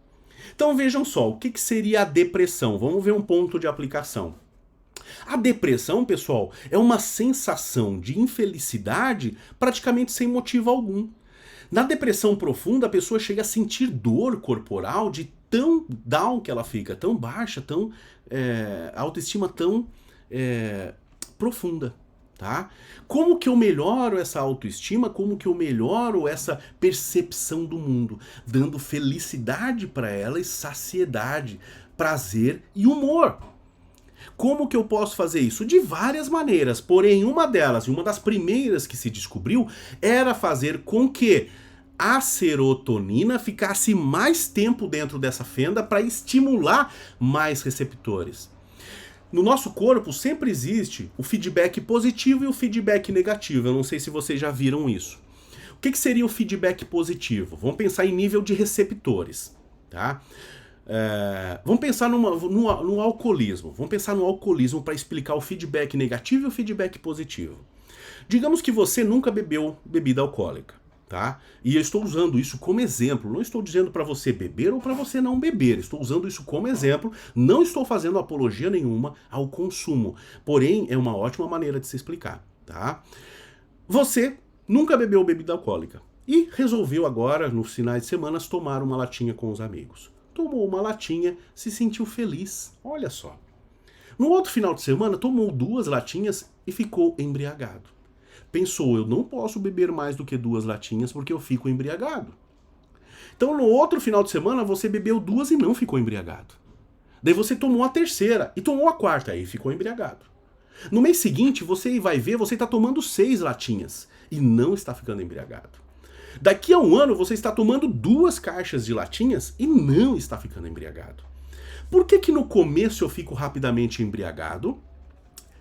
Então vejam só, o que seria a depressão? Vamos ver um ponto de aplicação. A depressão, pessoal, é uma sensação de infelicidade praticamente sem motivo algum. Na depressão profunda, a pessoa chega a sentir dor corporal de tão down que ela fica, tão baixa, tão autoestima tão profunda. Tá? Como que eu melhoro essa autoestima? Como que eu melhoro essa percepção do mundo? Dando felicidade para ela e saciedade, prazer e humor. Como que eu posso fazer isso? De várias maneiras, porém uma delas, e uma das primeiras que se descobriu, era fazer com que a serotonina ficasse mais tempo dentro dessa fenda para estimular mais receptores. No nosso corpo sempre existe o feedback positivo e o feedback negativo. Eu não sei se vocês já viram isso. O que seria o feedback positivo? Vamos pensar em nível de receptores. Tá? Vamos pensar no alcoolismo. Vamos pensar no alcoolismo para explicar o feedback negativo e o feedback positivo. Digamos que você nunca bebeu bebida alcoólica. Tá? E eu estou usando isso como exemplo, não estou dizendo para você beber ou para você não beber, estou usando isso como exemplo, não estou fazendo apologia nenhuma ao consumo, porém é uma ótima maneira de se explicar. Tá? Você nunca bebeu bebida alcoólica e resolveu agora, nos finais de semana, tomar uma latinha com os amigos. Tomou uma latinha, se sentiu feliz, olha só. No outro final de semana, tomou 2 latinhas e ficou embriagado. pensou, eu não posso beber mais do que 2 latinhas porque eu fico embriagado. Então no outro final de semana você bebeu 2 e não ficou embriagado. Daí você tomou a terceira e tomou a quarta, aí ficou embriagado. No mês seguinte você vai ver, você está tomando 6 latinhas e não está ficando embriagado. Daqui a um ano você está tomando 2 caixas de latinhas e não está ficando embriagado. Por que que no começo eu fico rapidamente embriagado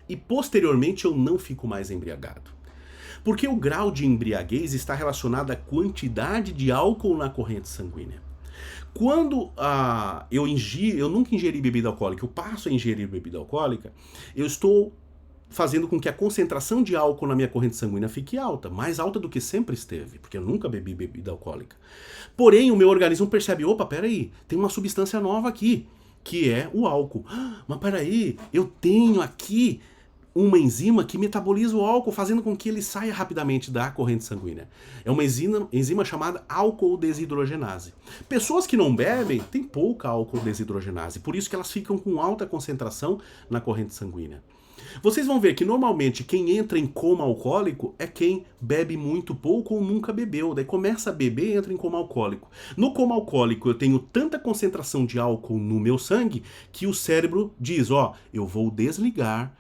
e posteriormente eu não fico mais embriagado? Porque o grau de embriaguez está relacionado à quantidade de álcool na corrente sanguínea. Quando eu nunca ingeri bebida alcoólica, eu passo a ingerir bebida alcoólica, eu estou fazendo com que a concentração de álcool na minha corrente sanguínea fique alta, mais alta do que sempre esteve, porque eu nunca bebi bebida alcoólica. Porém, o meu organismo percebe, opa, peraí, tem uma substância nova aqui, que é o álcool. Mas peraí, eu tenho aqui uma enzima que metaboliza o álcool, fazendo com que ele saia rapidamente da corrente sanguínea. É uma enzima chamada álcool desidrogenase. Pessoas que não bebem têm pouca álcool desidrogenase, por isso que elas ficam com alta concentração na corrente sanguínea. Vocês vão ver que normalmente quem entra em coma alcoólico é quem bebe muito pouco ou nunca bebeu. Daí começa a beber e entra em coma alcoólico. No coma alcoólico eu tenho tanta concentração de álcool no meu sangue que o cérebro diz, eu vou desligar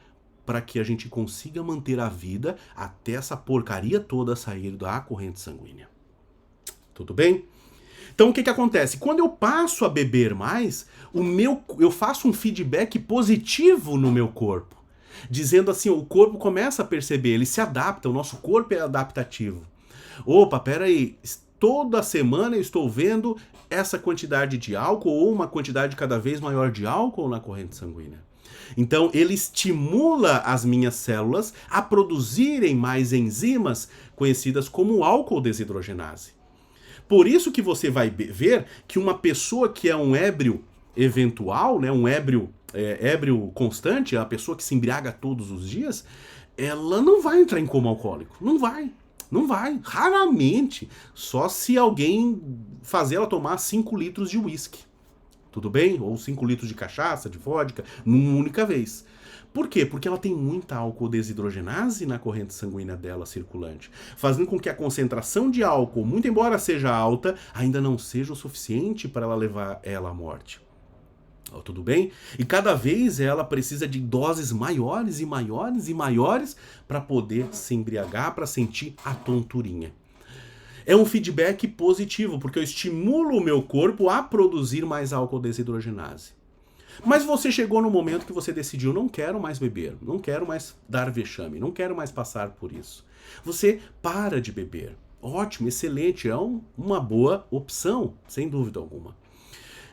para que a gente consiga manter a vida até essa porcaria toda sair da corrente sanguínea. Tudo bem? Então o que acontece? Quando eu passo a beber mais, eu faço um feedback positivo no meu corpo. Dizendo assim, o corpo começa a perceber, ele se adapta, o nosso corpo é adaptativo. Opa, peraí, toda semana eu estou vendo essa quantidade de álcool ou uma quantidade cada vez maior de álcool na corrente sanguínea. Então ele estimula as minhas células a produzirem mais enzimas conhecidas como álcool desidrogenase. Por isso que você vai ver que uma pessoa que é um ébrio eventual, né, um ébrio constante, a pessoa que se embriaga todos os dias, ela não vai entrar em coma alcoólico. Não vai. Não vai. Raramente. Só se alguém fazer ela tomar 5 litros de uísque. Tudo bem? Ou 5 litros de cachaça, de vodka, numa única vez. Por quê? Porque ela tem muita álcool desidrogenase na corrente sanguínea dela circulante, fazendo com que a concentração de álcool, muito embora seja alta, ainda não seja o suficiente para ela levar ela à morte. Tudo bem? E cada vez ela precisa de doses maiores e maiores e maiores para poder se embriagar, para sentir a tonturinha. É um feedback positivo, porque eu estimulo o meu corpo a produzir mais álcool desidrogenase. Mas você chegou no momento que você decidiu, não quero mais beber, não quero mais dar vexame, não quero mais passar por isso. Você para de beber. Ótimo, excelente, é uma boa opção, sem dúvida alguma.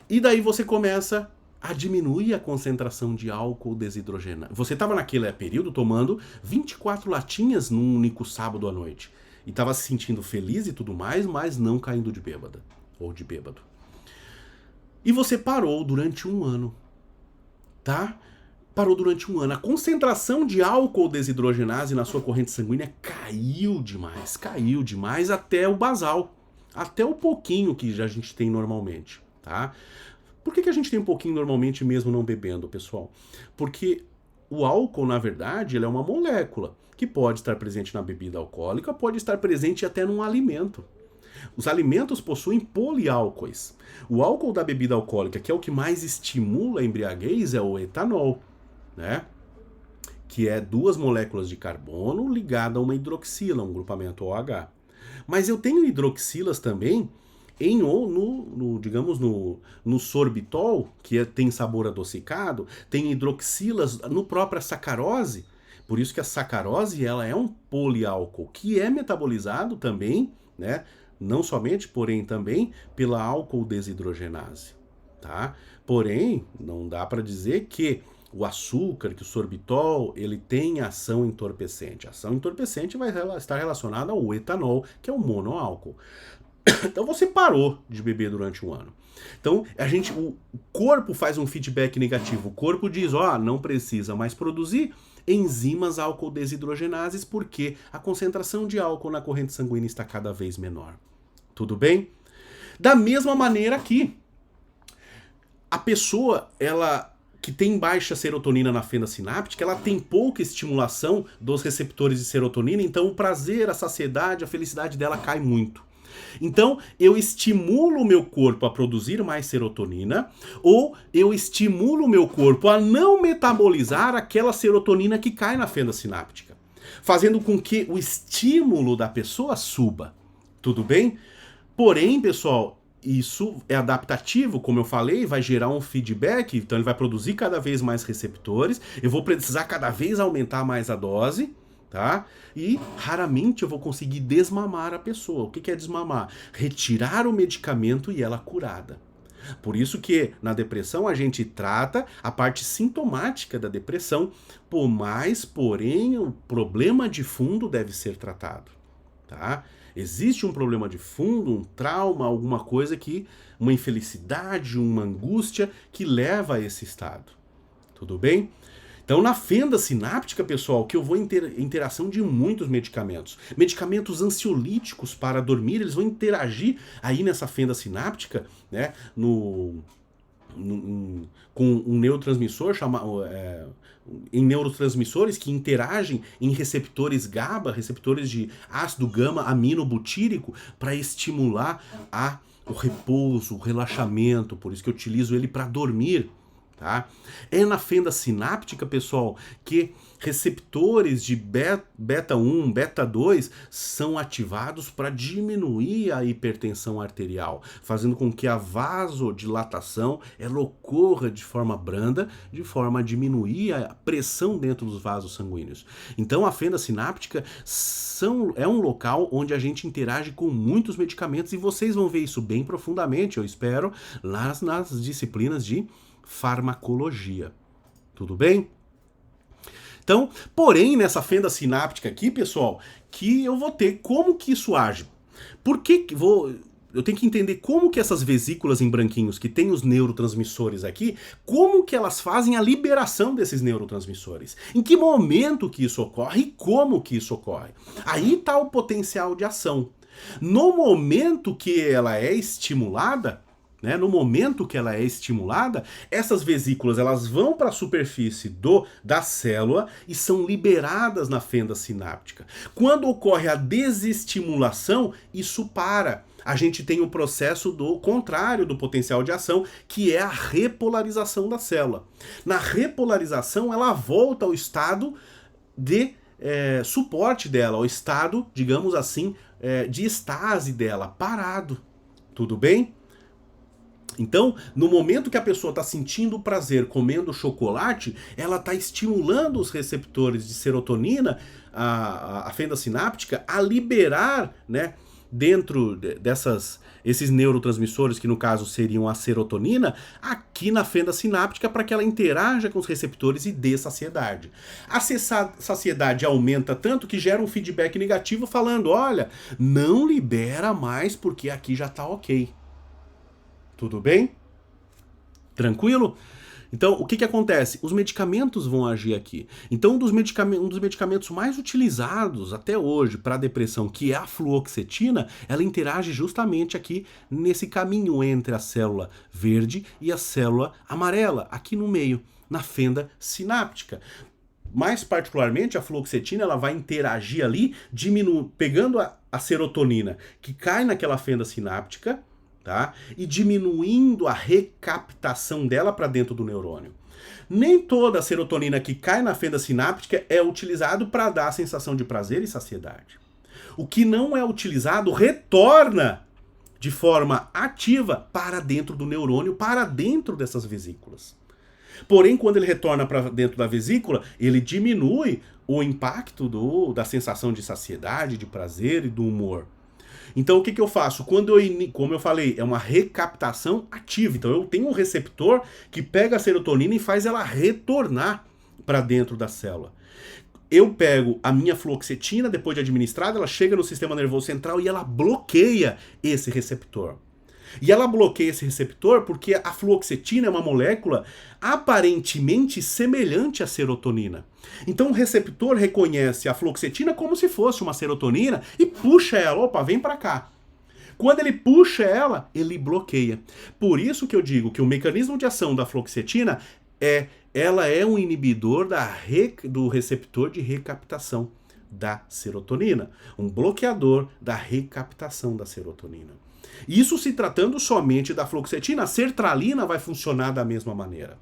E daí você começa a diminuir a concentração de álcool desidrogenase. Você estava naquele período tomando 24 latinhas num único sábado à noite. E estava se sentindo feliz e tudo mais, mas não caindo de bêbada. Ou de bêbado. E você parou durante um ano. Tá? Parou durante um ano. A concentração de álcool desidrogenase na sua corrente sanguínea caiu demais até o basal. Até o pouquinho que a gente tem normalmente. Tá? Por que a gente tem um pouquinho normalmente mesmo não bebendo, pessoal? Porque o álcool, na verdade, ele é uma molécula que pode estar presente na bebida alcoólica, pode estar presente até num alimento. Os alimentos possuem poliálcoois. O álcool da bebida alcoólica, que é o que mais estimula a embriaguez, é o etanol, né? Que é 2 moléculas de carbono ligadas a uma hidroxila, um grupamento OH. Mas eu tenho hidroxilas também no sorbitol, que tem sabor adocicado, tem hidroxilas no própria sacarose. Por isso que a sacarose ela é um poliálcool, que é metabolizado também, né? Não somente, porém também, pela álcool desidrogenase. Tá? Porém, não dá para dizer que o açúcar, que o sorbitol, ele tem ação entorpecente. A ação entorpecente vai estar relacionada ao etanol, que é o monoálcool. Então você parou de beber durante um ano. Então o corpo faz um feedback negativo. O corpo diz, não precisa mais produzir enzimas álcool desidrogenases porque a concentração de álcool na corrente sanguínea está cada vez menor. Tudo bem? Da mesma maneira que a pessoa, ela que tem baixa serotonina na fenda sináptica, ela tem pouca estimulação dos receptores de serotonina, então o prazer, a saciedade, a felicidade dela cai muito. Então, eu estimulo o meu corpo a produzir mais serotonina, ou eu estimulo o meu corpo a não metabolizar aquela serotonina que cai na fenda sináptica, fazendo com que o estímulo da pessoa suba. Tudo bem? Porém, pessoal, isso é adaptativo, como eu falei, vai gerar um feedback, então ele vai produzir cada vez mais receptores, eu vou precisar cada vez aumentar mais a dose, tá? E raramente eu vou conseguir desmamar a pessoa. O que é desmamar? Retirar o medicamento e ela curada. Por isso que na depressão a gente trata a parte sintomática da depressão, porém o problema de fundo deve ser tratado, tá? Existe um problema de fundo, um trauma, alguma coisa que, uma infelicidade, uma angústia que leva a esse estado. Tudo bem? Então, na fenda sináptica, pessoal, que eu vou interação de muitos medicamentos. Medicamentos ansiolíticos para dormir, eles vão interagir aí nessa fenda sináptica, né, com um neurotransmissor em neurotransmissores que interagem em receptores GABA, receptores de ácido gama-aminobutírico, para estimular o repouso, o relaxamento. Por isso que eu utilizo ele para dormir. Tá? É na fenda sináptica, pessoal, que receptores de beta 1, beta 2 são ativados para diminuir a hipertensão arterial, fazendo com que a vasodilatação ela ocorra de forma branda, de forma a diminuir a pressão dentro dos vasos sanguíneos. Então a fenda sináptica é um local onde a gente interage com muitos medicamentos e vocês vão ver isso bem profundamente, eu espero, nas disciplinas de farmacologia. Tudo bem? Então, porém, nessa fenda sináptica aqui, pessoal, que eu vou ter como que isso age. Eu tenho que entender como que essas vesículas em branquinhos que tem os neurotransmissores aqui, como que elas fazem a liberação desses neurotransmissores. Em que momento que isso ocorre e como que isso ocorre. Aí está o potencial de ação. No momento que ela é estimulada, no momento que ela é estimulada, essas vesículas elas vão para a superfície da célula e são liberadas na fenda sináptica. Quando ocorre a desestimulação, isso para. A gente tem o processo do contrário do potencial de ação, que é a repolarização da célula. Na repolarização, ela volta ao estado de suporte dela, ao estado, digamos assim, de estase dela, parado. Tudo bem? Então, no momento que a pessoa está sentindo prazer comendo chocolate, ela está estimulando os receptores de serotonina, a fenda sináptica, a liberar, dentro esses neurotransmissores, que no caso seriam a serotonina, aqui na fenda sináptica para que ela interaja com os receptores e dê saciedade. A saciedade aumenta tanto que gera um feedback negativo falando, olha, não libera mais porque aqui já está ok. Tudo bem? Tranquilo? Então, o que acontece? Os medicamentos vão agir aqui. Então, um dos medicamentos mais utilizados até hoje para depressão, que é a fluoxetina, ela interage justamente aqui nesse caminho entre a célula verde e a célula amarela, aqui no meio, na fenda sináptica. Mais particularmente, a fluoxetina ela vai interagir ali, pegando a serotonina que cai naquela fenda sináptica, tá? E diminuindo a recaptação dela para dentro do neurônio. Nem toda a serotonina que cai na fenda sináptica é utilizado para dar a sensação de prazer e saciedade. O que não é utilizado retorna de forma ativa para dentro do neurônio, para dentro dessas vesículas. Porém, quando ele retorna para dentro da vesícula, ele diminui o impacto da sensação de saciedade, de prazer e do humor. Então, o que eu faço? Como eu falei, é uma recaptação ativa. Então, eu tenho um receptor que pega a serotonina e faz ela retornar para dentro da célula. Eu pego a minha fluoxetina, depois de administrada, ela chega no sistema nervoso central e ela bloqueia esse receptor. E ela bloqueia esse receptor porque a fluoxetina é uma molécula aparentemente semelhante à serotonina. Então o receptor reconhece a fluoxetina como se fosse uma serotonina e puxa ela, opa, vem para cá. Quando ele puxa ela, ele bloqueia. Por isso que eu digo que o mecanismo de ação da fluoxetina Ela é um inibidor do receptor de recaptação da serotonina, um bloqueador da recaptação da serotonina. Isso se tratando somente da fluoxetina, a sertralina vai funcionar da mesma maneira.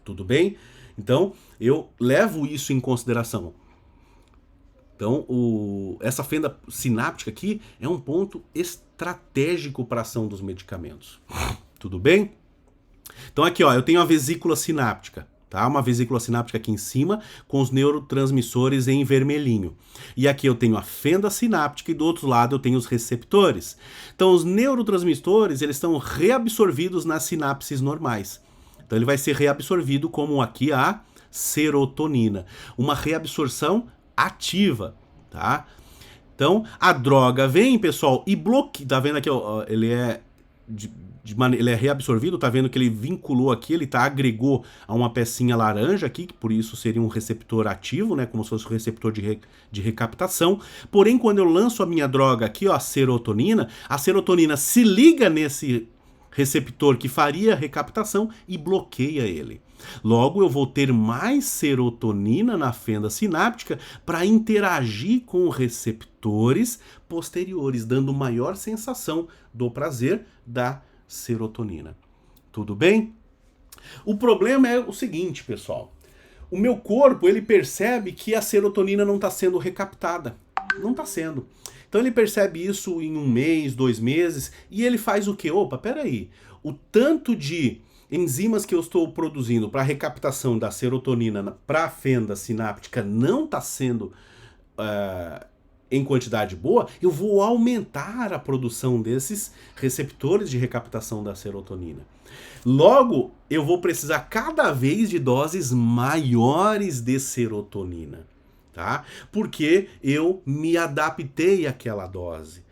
Tudo bem? Então, eu levo isso em consideração. Então, essa fenda sináptica aqui é um ponto estratégico para a ação dos medicamentos. Tudo bem? Então aqui, ó, eu tenho a vesícula sináptica, tá? Uma vesícula sináptica aqui em cima, com os neurotransmissores em vermelhinho. E aqui eu tenho a fenda sináptica e do outro lado eu tenho os receptores. Então os neurotransmissores, eles estão reabsorvidos nas sinapses normais. Então ele vai ser reabsorvido como aqui a serotonina. Uma reabsorção ativa, tá? Então a droga vem, pessoal, e bloqueia. Tá vendo aqui, ó, ele é ele é reabsorvido, tá vendo que ele vinculou aqui, ele agregou a uma pecinha laranja aqui, que por isso seria um receptor ativo, né, como se fosse um receptor de recaptação. Porém, quando eu lanço a minha droga aqui, ó, a serotonina se liga nesse receptor que faria recaptação e bloqueia ele. Logo, eu vou ter mais serotonina na fenda sináptica para interagir com receptores posteriores, dando maior sensação do prazer da serotonina. Tudo bem? O problema é o seguinte, pessoal. O meu corpo, ele percebe que a serotonina não está sendo recaptada. Não está sendo. Então ele percebe isso em 1 mês, 2 meses, e ele faz o quê? Opa, peraí. O tanto de enzimas que eu estou produzindo para a recaptação da serotonina para a fenda sináptica não está sendo em quantidade boa, eu vou aumentar a produção desses receptores de recaptação da serotonina. Logo, eu vou precisar cada vez de doses maiores de serotonina, tá? Porque eu me adaptei àquela dose.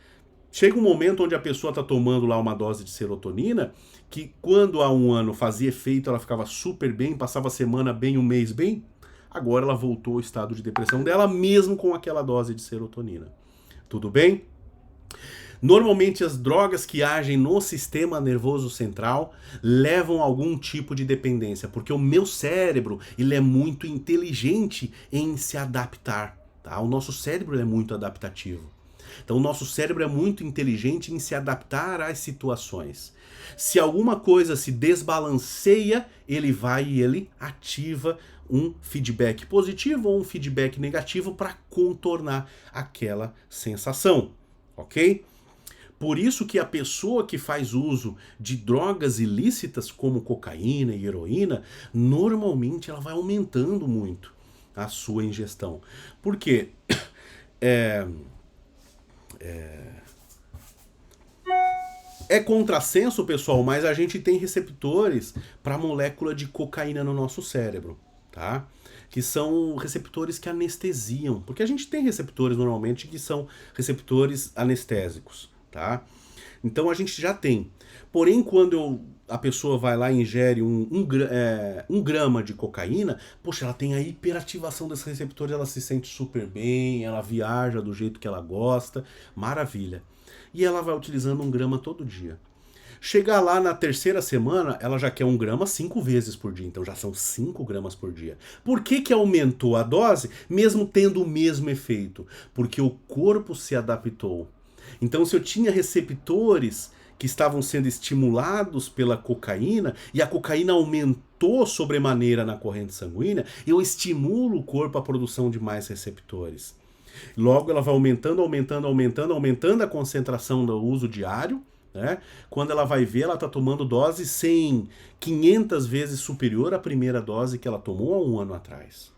Chega um momento onde a pessoa está tomando lá uma dose de serotonina, que quando há 1 ano fazia efeito, ela ficava super bem, passava a semana bem, 1 mês bem, agora ela voltou ao estado de depressão dela, mesmo com aquela dose de serotonina. Tudo bem? Normalmente as drogas que agem no sistema nervoso central levam a algum tipo de dependência, porque o meu cérebro, ele é muito inteligente em se adaptar, tá? O nosso cérebro é muito adaptativo. Então o nosso cérebro é muito inteligente em se adaptar às situações. Se alguma coisa se desbalanceia, ele vai e ele ativa um feedback positivo ou um feedback negativo para contornar aquela sensação, ok? Por isso que a pessoa que faz uso de drogas ilícitas como cocaína e heroína, normalmente ela vai aumentando muito a sua ingestão. Por quê? É contrassenso, pessoal, mas a gente tem receptores para a molécula de cocaína no nosso cérebro, tá? Que são receptores que anestesiam, porque a gente tem receptores normalmente que são receptores anestésicos, tá? Então a gente já tem. Porém, quando a pessoa vai lá e ingere um grama de cocaína, poxa, ela tem a hiperativação desses receptores, ela se sente super bem, ela viaja do jeito que ela gosta, maravilha. E ela vai utilizando 1 grama todo dia. Chegar lá na 3ª semana, ela já quer 1 grama 5 vezes por dia, então já são 5 gramas por dia. Por que aumentou a dose, mesmo tendo o mesmo efeito? Porque o corpo se adaptou. Então, se eu tinha receptores que estavam sendo estimulados pela cocaína e a cocaína aumentou sobremaneira na corrente sanguínea, eu estimulo o corpo à produção de mais receptores. Logo, ela vai aumentando a concentração do uso diário, né? Quando ela vai ver, ela está tomando dose 500 vezes superior à primeira dose que ela tomou há 1 ano atrás,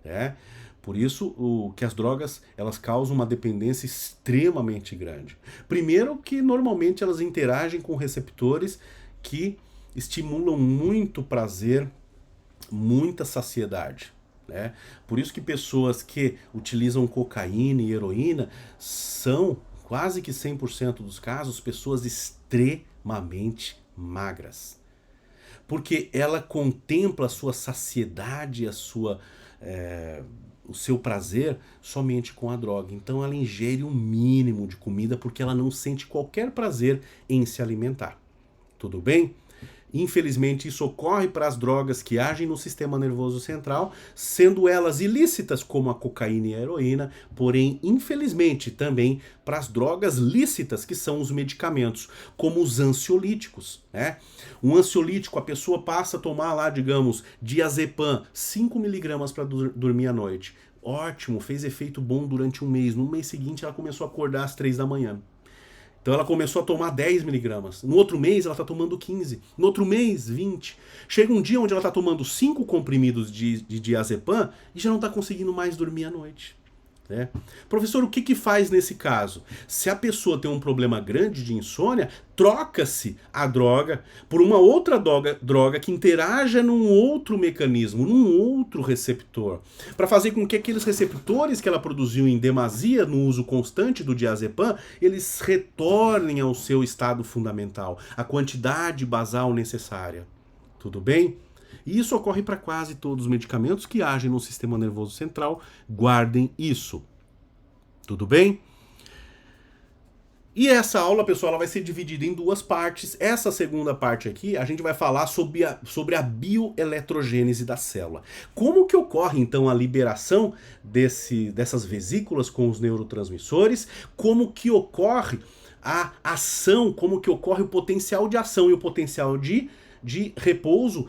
né? Por isso que as drogas, elas causam uma dependência extremamente grande. Primeiro que normalmente elas interagem com receptores que estimulam muito prazer, muita saciedade, né? Por isso que pessoas que utilizam cocaína e heroína são, quase que 100% dos casos, pessoas extremamente magras. Porque ela contempla a sua saciedade, o seu prazer somente com a droga. Então ela ingere um mínimo de comida porque ela não sente qualquer prazer em se alimentar. Tudo bem? Infelizmente, isso ocorre para as drogas que agem no sistema nervoso central, sendo elas ilícitas, como a cocaína e a heroína, porém, infelizmente, também para as drogas lícitas, que são os medicamentos, como os ansiolíticos, né? Um ansiolítico, a pessoa passa a tomar lá, digamos, diazepam, 5 miligramas para dormir à noite. Ótimo, fez efeito bom durante um mês. No mês seguinte, ela começou a acordar às 3 da manhã. Então ela começou a tomar 10 miligramas. No outro mês ela está tomando 15. No outro mês, 20. Chega um dia onde ela está tomando 5 comprimidos de diazepam e já não está conseguindo mais dormir à noite. Né? Professor, o que faz nesse caso? Se a pessoa tem um problema grande de insônia, troca-se a droga por uma outra droga que interaja num outro mecanismo, num outro receptor, para fazer com que aqueles receptores que ela produziu em demasia no uso constante do diazepam, eles retornem ao seu estado fundamental, a quantidade basal necessária. Tudo bem? E isso ocorre para quase todos os medicamentos que agem no sistema nervoso central. Guardem isso. Tudo bem? E essa aula, pessoal, ela vai ser dividida em 2 partes. Essa segunda parte aqui, a gente vai falar sobre a bioeletrogênese da célula. Como que ocorre, então, a liberação dessas vesículas com os neurotransmissores? Como que ocorre a ação, como que ocorre o potencial de ação e o potencial de repouso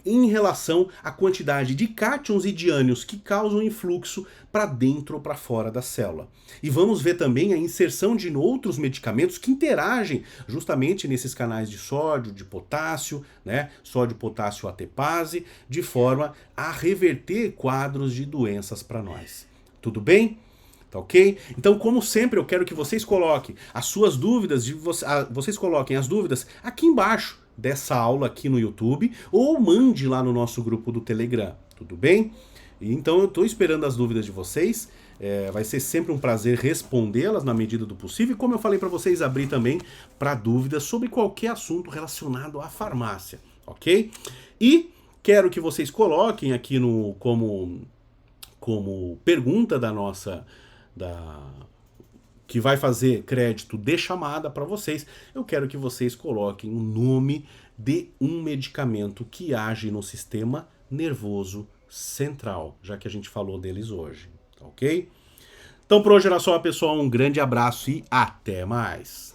em relação à quantidade de cátions e de ânions que causam influxo para dentro ou para fora da célula. E vamos ver também a inserção de outros medicamentos que interagem justamente nesses canais de sódio, de potássio, né? Sódio, potássio, ATPase, de forma a reverter quadros de doenças para nós. Tudo bem? Tá ok? Então, como sempre, eu quero que vocês coloquem as suas dúvidas, vocês coloquem as dúvidas aqui embaixo dessa aula aqui no YouTube, ou mande lá no nosso grupo do Telegram, tudo bem? Então eu estou esperando as dúvidas de vocês, vai ser sempre um prazer respondê-las na medida do possível, e como eu falei para vocês, abrir também para dúvidas sobre qualquer assunto relacionado à farmácia, ok? E quero que vocês coloquem aqui como pergunta que vai fazer crédito de chamada para vocês, eu quero que vocês coloquem o nome de um medicamento que age no sistema nervoso central, já que a gente falou deles hoje, ok? Então por hoje era só, pessoal, um grande abraço e até mais!